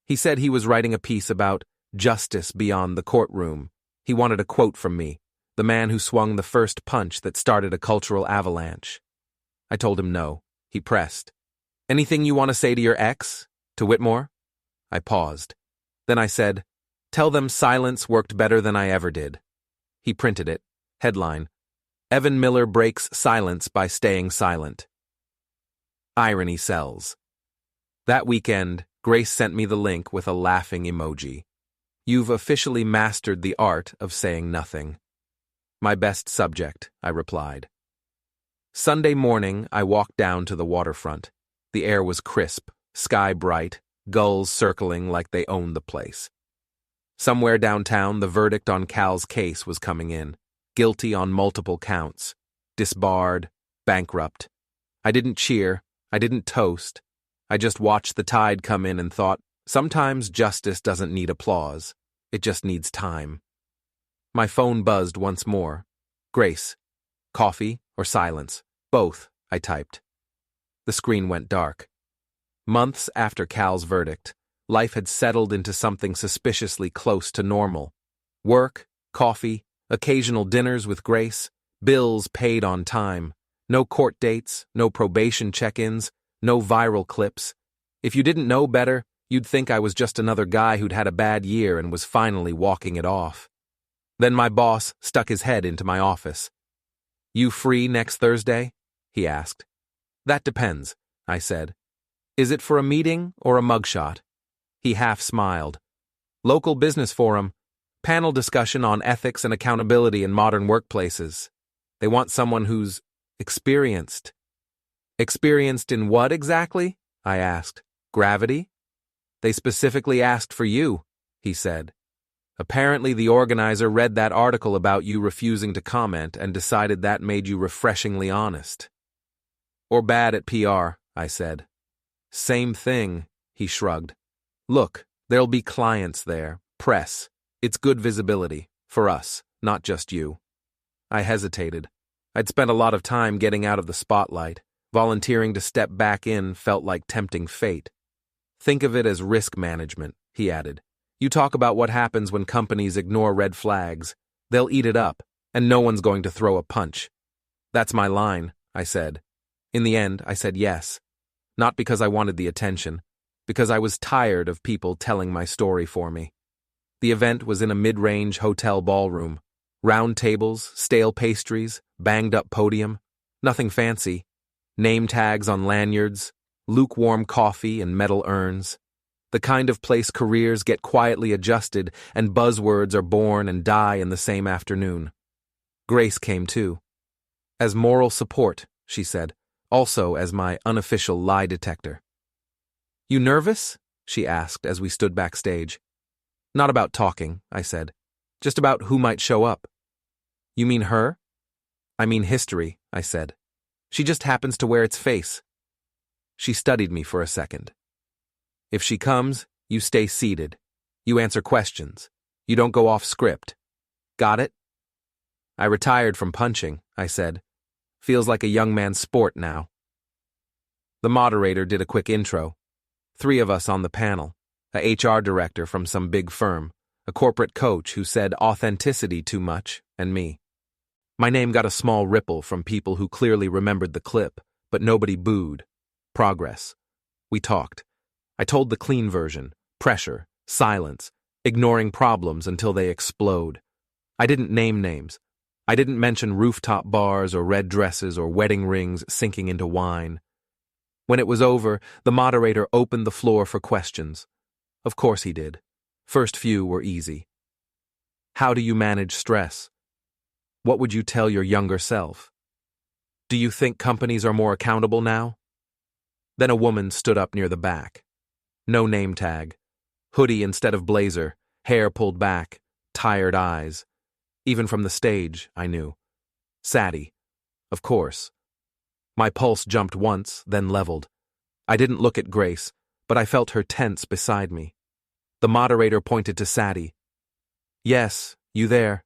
He said he was writing a piece about justice beyond the courtroom. He wanted a quote from me, the man who swung the first punch that started a cultural avalanche. I told him no. He pressed. Anything you want to say to your ex? To Whitmore? I paused. Then I said, tell them silence worked better than I ever did. He printed it. Headline: Evan Miller breaks silence by staying silent. Irony sells. That weekend, Grace sent me the link with a laughing emoji. You've officially mastered the art of saying nothing. My best subject, I replied. Sunday morning, I walked down to the waterfront. The air was crisp, sky bright, gulls circling like they owned the place. Somewhere downtown, the verdict on Cal's case was coming in. Guilty on multiple counts. Disbarred. Bankrupt. I didn't cheer. I didn't toast. I just watched the tide come in and thought, sometimes justice doesn't need applause. It just needs time. My phone buzzed once more. Grace. Coffee or silence? Both, I typed. The screen went dark. Months after Cal's verdict, life had settled into something suspiciously close to normal. Work, coffee, occasional dinners with Grace, bills paid on time, no court dates, no probation check-ins, no viral clips. If you didn't know better, you'd think I was just another guy who'd had a bad year and was finally walking it off. Then my boss stuck his head into my office. You free next Thursday? He asked. That depends, I said. Is it for a meeting or a mugshot? He half smiled. Local business forum. Panel discussion on ethics and accountability in modern workplaces. They want someone who's experienced. Experienced in what exactly? I asked. Gravity? They specifically asked for you, he said. Apparently the organizer read that article about you refusing to comment and decided that made you refreshingly honest. Or bad at PR, I said. Same thing, he shrugged. Look, there'll be clients there, press. It's good visibility, for us, not just you. I hesitated. I'd spent a lot of time getting out of the spotlight. Volunteering to step back in felt like tempting fate. Think of it as risk management, he added. You talk about what happens when companies ignore red flags. They'll eat it up, and no one's going to throw a punch. That's my line, I said. In the end, I said yes. Not because I wanted the attention, because I was tired of people telling my story for me. The event was in a mid-range hotel ballroom. Round tables, stale pastries, banged-up podium. Nothing fancy. Name tags on lanyards, lukewarm coffee and metal urns. The kind of place careers get quietly adjusted and buzzwords are born and die in the same afternoon. Grace came too. As moral support, she said, also as my unofficial lie detector. You nervous? She asked as we stood backstage. Not about talking, I said. Just about who might show up. You mean her? I mean history, I said. She just happens to wear its face. She studied me for a second. If she comes, you stay seated. You answer questions. You don't go off script. Got it? I retired from punching, I said. Feels like a young man's sport now. The moderator did a quick intro. 3 of us on the panel. A HR director from some big firm, a corporate coach who said authenticity too much, and me. My name got a small ripple from people who clearly remembered the clip, but nobody booed. Progress. We talked. I told the clean version, pressure, silence, ignoring problems until they explode. I didn't name names. I didn't mention rooftop bars or red dresses or wedding rings sinking into wine. When it was over, the moderator opened the floor for questions. Of course he did. First few were easy. How do you manage stress? What would you tell your younger self? Do you think companies are more accountable now? Then a woman stood up near the back. No name tag. Hoodie instead of blazer, hair pulled back, tired eyes. Even from the stage, I knew. Sadie. Of course. My pulse jumped once, then leveled. I didn't look at Grace, but I felt her tense beside me. The moderator pointed to Sadie. "Yes, you there?"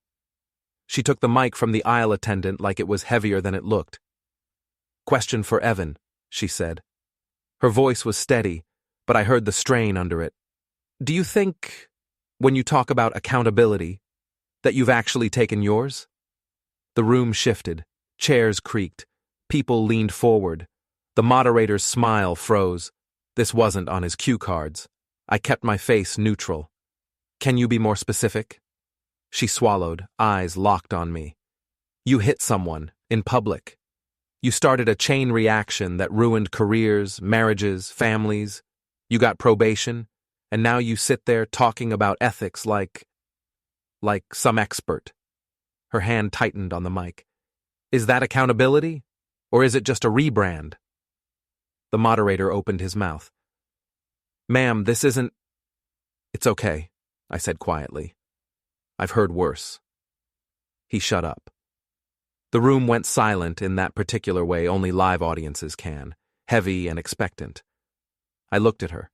She took the mic from the aisle attendant like it was heavier than it looked. "Question for Evan," she said. Her voice was steady, but I heard the strain under it. "Do you think, when you talk about accountability, that you've actually taken yours?" The room shifted, chairs creaked, people leaned forward. The moderator's smile froze. This wasn't on his cue cards. I kept my face neutral. "Can you be more specific?" She swallowed, eyes locked on me. "You hit someone, in public. You started a chain reaction that ruined careers, marriages, families. You got probation, and now you sit there talking about ethics like some expert." Her hand tightened on the mic. "Is that accountability? Or is it just a rebrand?" The moderator opened his mouth. "Ma'am, this isn't—" "It's okay," I said quietly. "I've heard worse." He shut up. The room went silent in that particular way only live audiences can, heavy and expectant. I looked at her.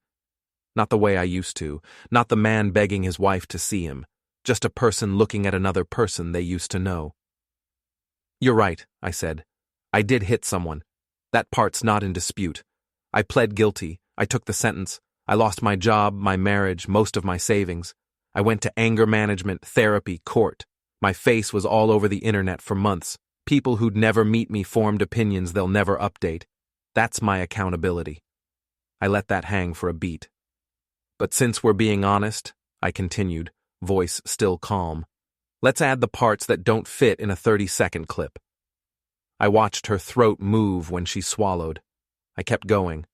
Not the way I used to, not the man begging his wife to see him, just a person looking at another person they used to know. "You're right," I said. "I did hit someone. That part's not in dispute. I pled guilty. I took the sentence. I lost my job, my marriage, most of my savings. I went to anger management, therapy, court. My face was all over the internet for months. People who'd never meet me formed opinions they'll never update. That's my accountability." I let that hang for a beat. "But since we're being honest," I continued, voice still calm, "let's add the parts that don't fit in a 30-second clip." I watched her throat move when she swallowed. I kept going.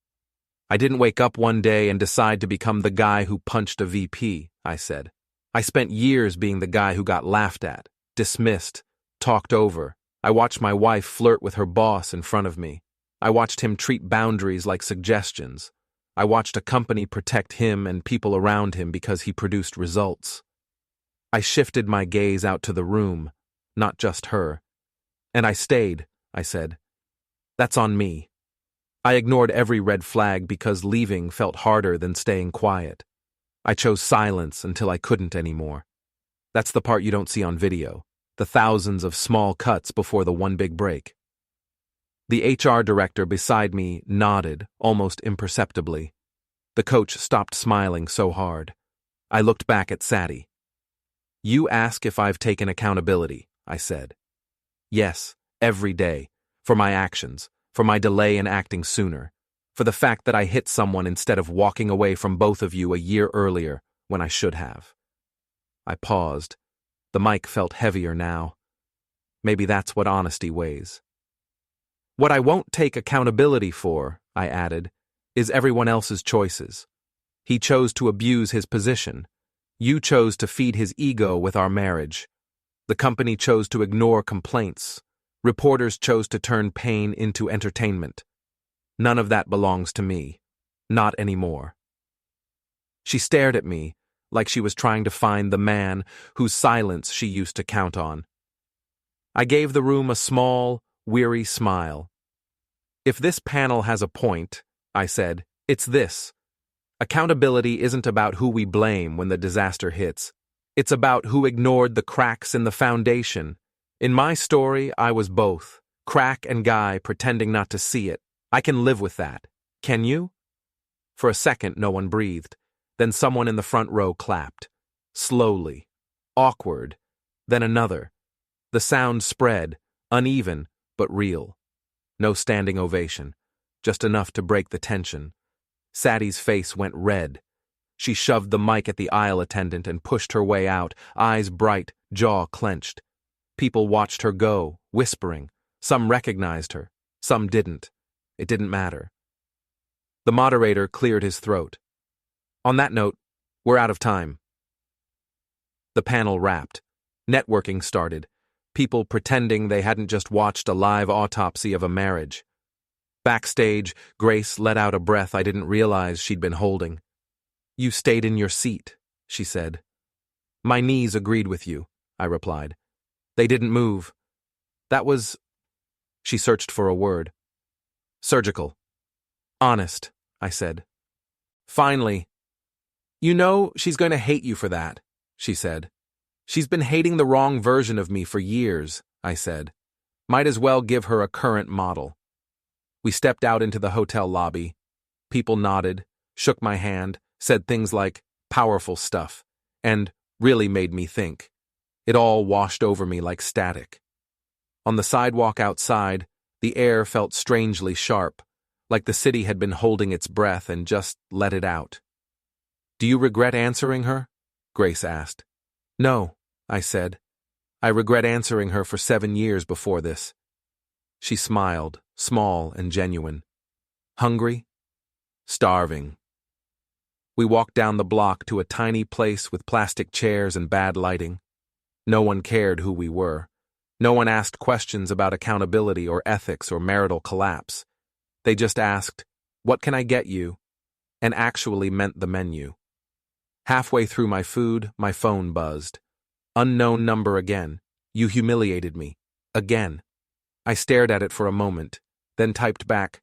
"I didn't wake up one day and decide to become the guy who punched a VP, I said. I spent years being the guy who got laughed at, dismissed, talked over. I watched my wife flirt with her boss in front of me. I watched him treat boundaries like suggestions. I watched a company protect him and people around him because he produced results. I shifted my gaze out to the room, not just her. And I stayed, I said. That's on me. I ignored every red flag because leaving felt harder than staying quiet. I chose silence until I couldn't anymore. That's the part you don't see on video, the thousands of small cuts before the one big break. The HR director beside me nodded, almost imperceptibly. The coach stopped smiling so hard. I looked back at Sadie. You ask if I've taken accountability, I said. Yes, every day, for my actions, for my delay in acting sooner, for the fact that I hit someone instead of walking away from both of you a year earlier when I should have. I paused. The mic felt heavier now. Maybe that's what honesty weighs. What I won't take accountability for, I added, is everyone else's choices. He chose to abuse his position. You chose to feed his ego with our marriage. The company chose to ignore complaints. Reporters chose to turn pain into entertainment. None of that belongs to me. Not anymore. She stared at me like she was trying to find the man whose silence she used to count on. I gave the room a small, weary smile. If this panel has a point, I said, it's this. Accountability isn't about who we blame when the disaster hits. It's about who ignored the cracks in the foundation. In my story, I was both, crack and guy pretending not to see it. I can live with that. Can you? For a second, no one breathed. Then someone in the front row clapped. Slowly. Awkward. Then another. The sound spread, uneven, but real. No standing ovation. Just enough to break the tension. Sadie's face went red. She shoved the mic at the aisle attendant and pushed her way out, eyes bright, jaw clenched. People watched her go, whispering. Some recognized her. Some didn't. It didn't matter. The moderator cleared his throat. On that note, we're out of time. The panel wrapped. Networking started. People pretending they hadn't just watched a live autopsy of a marriage. Backstage, Grace let out a breath I didn't realize she'd been holding. You stayed in your seat, she said. My knees agreed with you, I replied. They didn't move. That was... She searched for a word. Surgical. Honest, I said. Finally. You know, she's going to hate you for that, she said. She's been hating the wrong version of me for years, I said. Might as well give her a current model. We stepped out into the hotel lobby. People nodded, shook my hand, said things like, powerful stuff, and really made me think. It all washed over me like static. On the sidewalk outside, the air felt strangely sharp, like the city had been holding its breath and just let it out. Do you regret answering her? Grace asked. No, I said. I regret answering her for 7 years before this. She smiled, small and genuine. Hungry? Starving. We walked down the block to a tiny place with plastic chairs and bad lighting. No one cared who we were. No one asked questions about accountability or ethics or marital collapse. They just asked, "What can I get you?" and actually meant the menu. Halfway through my food, my phone buzzed. Unknown number again. You humiliated me. Again. I stared at it for a moment, then typed back,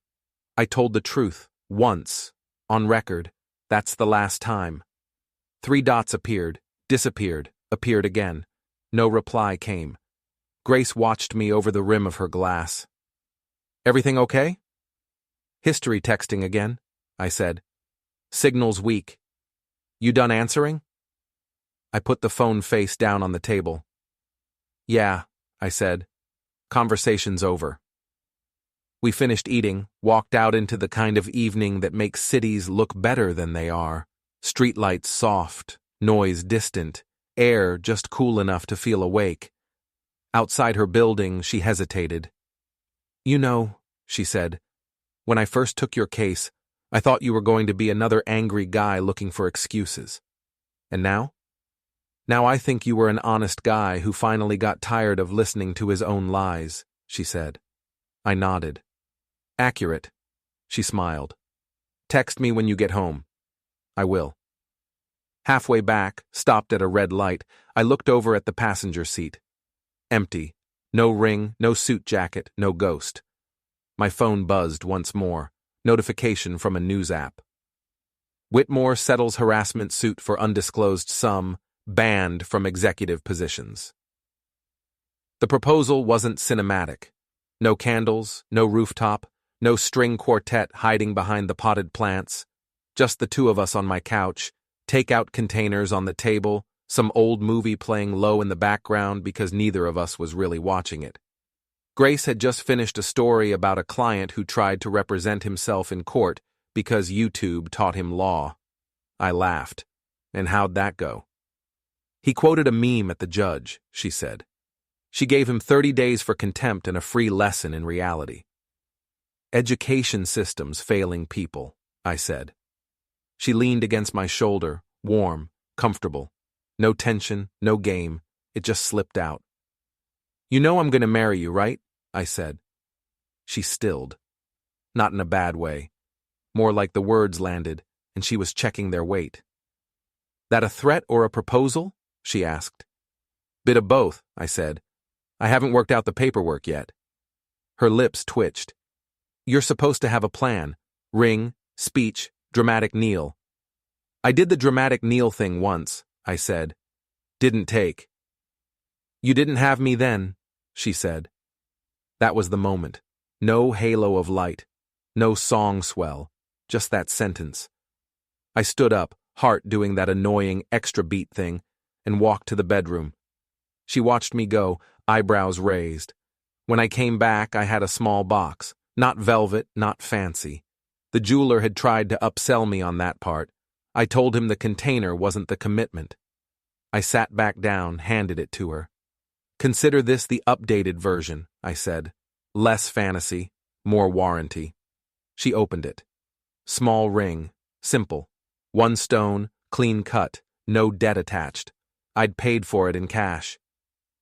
I told the truth, once, on record. That's the last time. 3 dots appeared, disappeared, appeared again. No reply came. Grace watched me over the rim of her glass. Everything okay? History texting again, I said. Signal's weak. You done answering? I put the phone face down on the table. Yeah, I said. Conversation's over. We finished eating, walked out into the kind of evening that makes cities look better than they are. Streetlights soft, noise distant, air just cool enough to feel awake. Outside her building, she hesitated. You know, she said, when I first took your case, I thought you were going to be another angry guy looking for excuses. And now? Now I think you were an honest guy who finally got tired of listening to his own lies, she said. I nodded. Accurate. She smiled. Text me when you get home. I will. Halfway back, stopped at a red light, I looked over at the passenger seat. Empty. No ring, no suit jacket, no ghost. My phone buzzed once more. Notification from a news app. Whitmore settles harassment suit for undisclosed sum, banned from executive positions. The proposal wasn't cinematic. No candles, no rooftop, no string quartet hiding behind the potted plants. Just the 2 of us on my couch, takeout containers on the table, some old movie playing low in the background because neither of us was really watching it. Grace had just finished a story about a client who tried to represent himself in court because YouTube taught him law. I laughed. And how'd that go? He quoted a meme at the judge, she said. She gave him 30 days for contempt and a free lesson in reality. Education systems failing people, I said. She leaned against my shoulder, warm, comfortable. No tension, no game. It just slipped out. You know I'm going to marry you, right? I said. She stilled. Not in a bad way. More like the words landed, and she was checking their weight. That a threat or a proposal? She asked. Bit of both, I said. I haven't worked out the paperwork yet. Her lips twitched. You're supposed to have a plan. Ring, speech, dramatic kneel. I did the dramatic kneel thing once, I said. Didn't take. You didn't have me then, she said. That was the moment. No halo of light. No song swell. Just that sentence. I stood up, heart doing that annoying extra beat thing, and walked to the bedroom. She watched me go, eyebrows raised. When I came back, I had a small box. Not velvet, not fancy. The jeweler had tried to upsell me on that part. I told him the container wasn't the commitment. I sat back down, handed it to her. Consider this the updated version, I said. Less fantasy, more warranty. She opened it. Small ring, simple. 1 stone, clean cut, no debt attached. I'd paid for it in cash.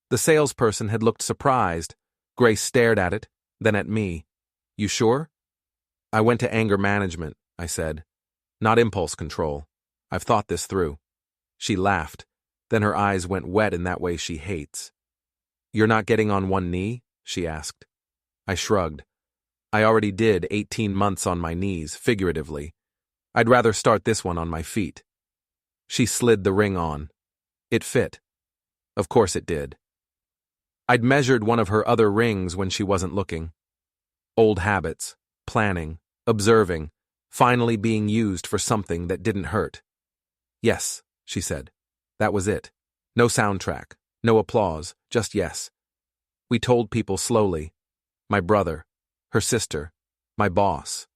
The salesperson had looked surprised. Grace stared at it, then at me. You sure? I went to anger management, I said. Not impulse control. I've thought this through. She laughed. Then her eyes went wet in that way she hates. You're not getting on one knee? She asked. I shrugged. I already did 18 months on my knees, figuratively. I'd rather start this one on my feet. She slid the ring on. It fit. Of course it did. I'd measured one of her other rings when she wasn't looking. Old habits, planning, observing, finally being used for something that didn't hurt. Yes, she said. That was it. No soundtrack, no applause, just yes. We told people slowly. My brother, her sister, my boss,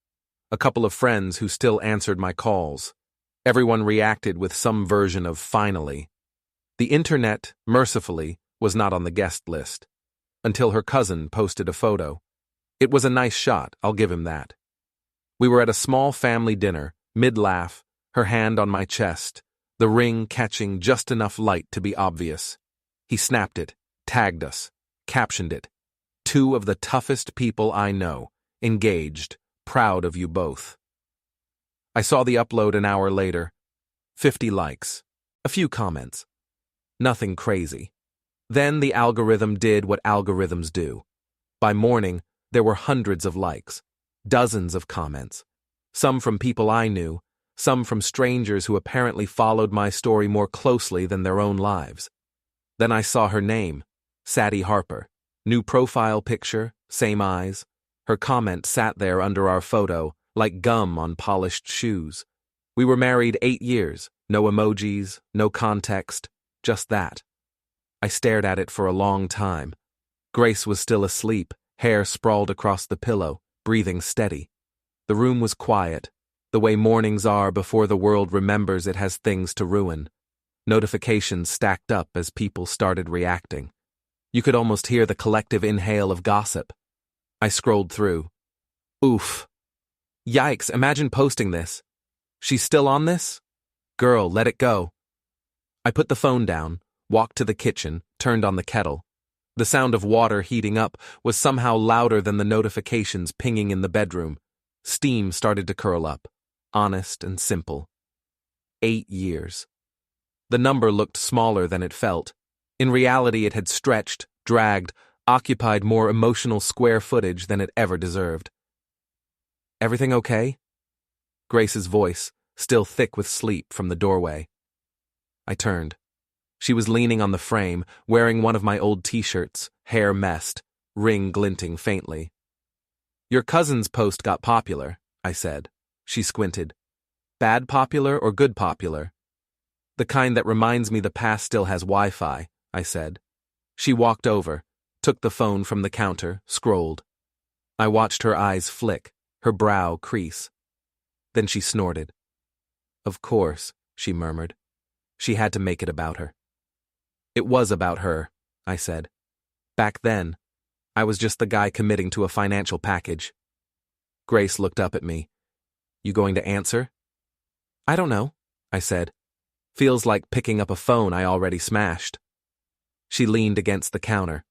a couple of friends who still answered my calls. Everyone reacted with some version of finally. The internet, mercifully, was not on the guest list. Until her cousin posted a photo. It was a nice shot, I'll give him that. We were at a small family dinner, mid-laugh, her hand on my chest, the ring catching just enough light to be obvious. He snapped it, tagged us, captioned it. 2 of the toughest people I know, engaged, proud of you both. I saw the upload an hour later. 50 likes, a few comments. Nothing crazy. Then the algorithm did what algorithms do. By morning, there were hundreds of likes, dozens of comments, some from people I knew, some from strangers who apparently followed my story more closely than their own lives. Then I saw her name, Sadie Harper. New profile picture, same eyes. Her comment sat there under our photo, like gum on polished shoes. We were married 8 years, no emojis, no context, just that. I stared at it for a long time. Grace was still asleep, hair sprawled across the pillow, breathing steady. The room was quiet, the way mornings are before the world remembers it has things to ruin. Notifications stacked up as people started reacting. You could almost hear the collective inhale of gossip. I scrolled through. Oof. Yikes, imagine posting this. She's still on this? Girl, let it go. I put the phone down, walked to the kitchen, turned on the kettle. The sound of water heating up was somehow louder than the notifications pinging in the bedroom. Steam started to curl up, honest and simple. 8 years. The number looked smaller than it felt. In reality, it had stretched, dragged, occupied more emotional square footage than it ever deserved. Everything okay? Grace's voice, still thick with sleep, from the doorway. I turned. She was leaning on the frame, wearing one of my old t-shirts, hair messed, ring glinting faintly. Your cousin's post got popular, I said. She squinted. Bad popular or good popular? The kind that reminds me the past still has Wi-Fi, I said. She walked over, took the phone from the counter, scrolled. I watched her eyes flick, her brow crease. Then she snorted. Of course, she murmured. She had to make it about her. It was about her, I said. Back then, I was just the guy committing to a financial package. Grace looked up at me. You going to answer? I don't know, I said. Feels like picking up a phone I already smashed. She leaned against the counter.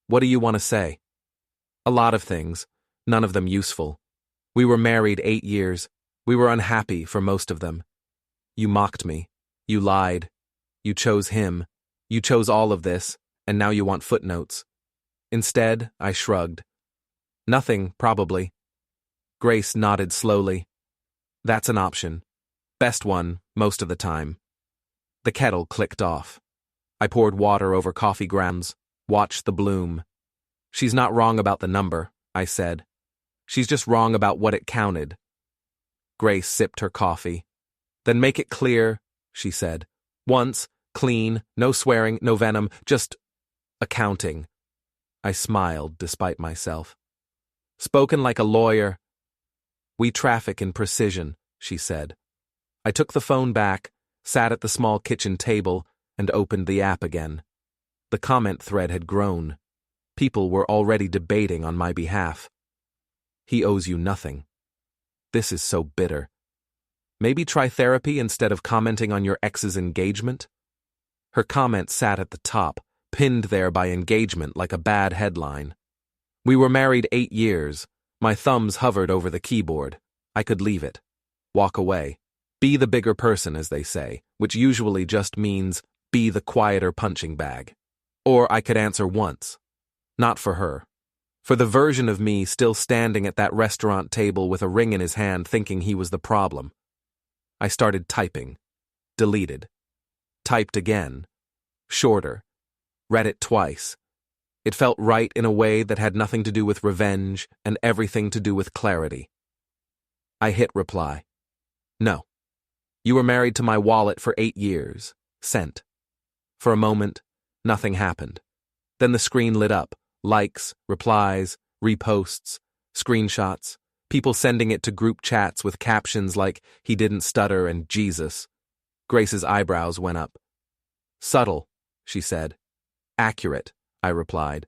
What do you want to say? A lot of things, none of them useful. We were married 8 years. We were unhappy for most of them. You mocked me. You lied. You chose him. You chose all of this, and now you want footnotes. Instead, I shrugged. Nothing, probably. Grace nodded slowly. That's an option. Best one, most of the time. The kettle clicked off. I poured water over coffee grounds, watched the bloom. She's not wrong about the number, I said. She's just wrong about what it counted. Grace sipped her coffee. Then make it clear, she said. Once, clean, no swearing, no venom, just accounting. I smiled despite myself. Spoken like a lawyer. We traffic in precision, she said. I took the phone back, sat at the small kitchen table, and opened the app again. The comment thread had grown. People were already debating on my behalf. He owes you nothing. This is so bitter. Maybe try therapy instead of commenting on your ex's engagement? Her comment sat at the top, pinned there by engagement like a bad headline. We were married 8 years. My thumbs hovered over the keyboard. I could leave it. Walk away. Be the bigger person, as they say, which usually just means be the quieter punching bag. Or I could answer once. Not for her. For the version of me still standing at that restaurant table with a ring in his hand thinking he was the problem. I started typing. Deleted. Typed again. Shorter. Read it twice. It felt right in a way that had nothing to do with revenge and everything to do with clarity. I hit reply. No. You were married to my wallet for 8 years. Sent. For a moment, nothing happened. Then the screen lit up. Likes, replies, reposts, screenshots, people sending it to group chats with captions like, "He didn't stutter" and "Jesus." Grace's eyebrows went up. "Subtle," she said. "Accurate," I replied.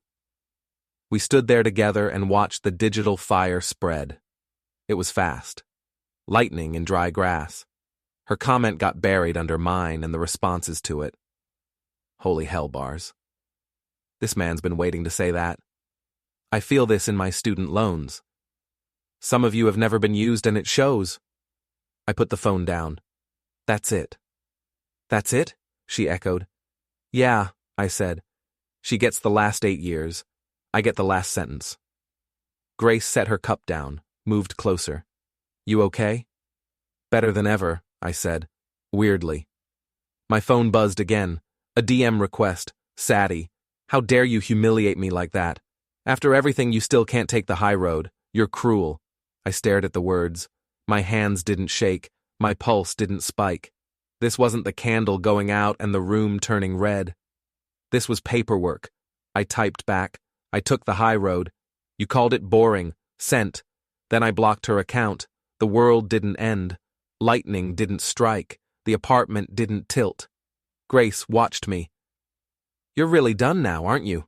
We stood there together and watched the digital fire spread. It was fast. Lightning in dry grass. Her comment got buried under mine and the responses to it. Holy hell bars. This man's been waiting to say that. I feel this in my student loans. Some of you have never been used and it shows. I put the phone down. That's it. That's it? She echoed. Yeah, I said. She gets the last 8 years. I get the last sentence. Grace set her cup down, moved closer. You okay? Better than ever, I said, weirdly. My phone buzzed again. A DM request. Sadie, how dare you humiliate me like that? After everything, you still can't take the high road. You're cruel. I stared at the words. My hands didn't shake. My pulse didn't spike. This wasn't the candle going out and the room turning red. This was paperwork. I typed back. I took the high road. You called it boring. Sent. Then I blocked her account. The world didn't end. Lightning didn't strike. The apartment didn't tilt. Grace watched me. You're really done now, aren't you?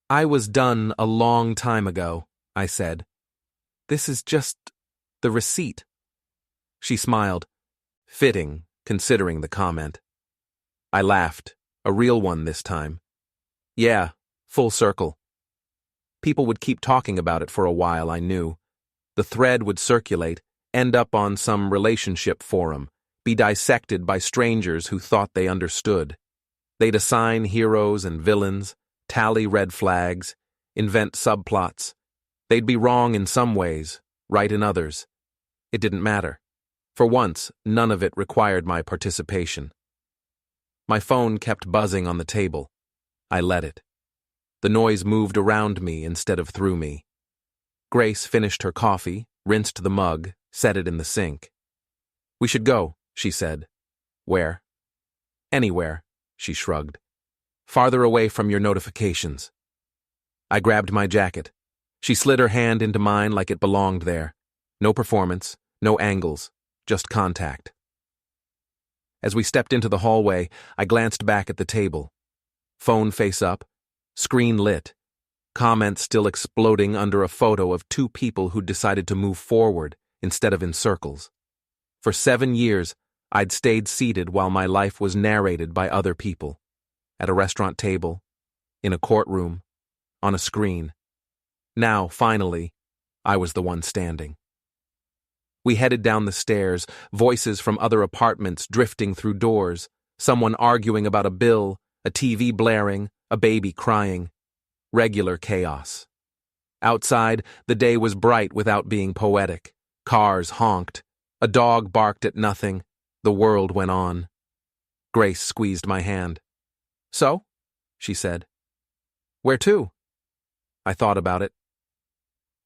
I was done a long time ago, I said. This is just the receipt. She smiled. Fitting, considering the comment. I laughed, a real one this time. Yeah, full circle. People would keep talking about it for a while, I knew. The thread would circulate, end up on some relationship forum, be dissected by strangers who thought they understood. They'd assign heroes and villains, tally red flags, invent subplots. They'd be wrong in some ways, right in others. It didn't matter. For once, none of it required my participation. My phone kept buzzing on the table. I let it. The noise moved around me instead of through me. Grace finished her coffee, rinsed the mug, set it in the sink. We should go, she said. Where? Anywhere, she shrugged. Farther away from your notifications. I grabbed my jacket. She slid her hand into mine like it belonged there. No performance, no angles, just contact. As we stepped into the hallway, I glanced back at the table. Phone face up, screen lit, comments still exploding under a photo of 2 people who'd decided to move forward instead of in circles. For 7 years, I'd stayed seated while my life was narrated by other people. At a restaurant table, in a courtroom, on a screen. Now, finally, I was the one standing. We headed down the stairs, voices from other apartments drifting through doors, someone arguing about a bill, a TV blaring, a baby crying. Regular chaos. Outside, the day was bright without being poetic. Cars honked. A dog barked at nothing. The world went on. Grace squeezed my hand. So? She said. Where to? I thought about it.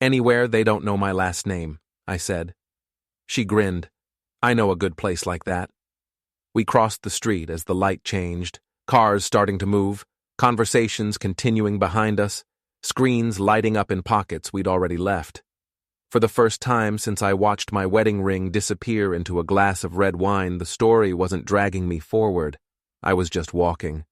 Anywhere they don't know my last name, I said. She grinned. I know a good place like that. We crossed the street as the light changed, cars starting to move, conversations continuing behind us, screens lighting up in pockets we'd already left. For the first time since I watched my wedding ring disappear into a glass of red wine, the story wasn't dragging me forward. I was just walking.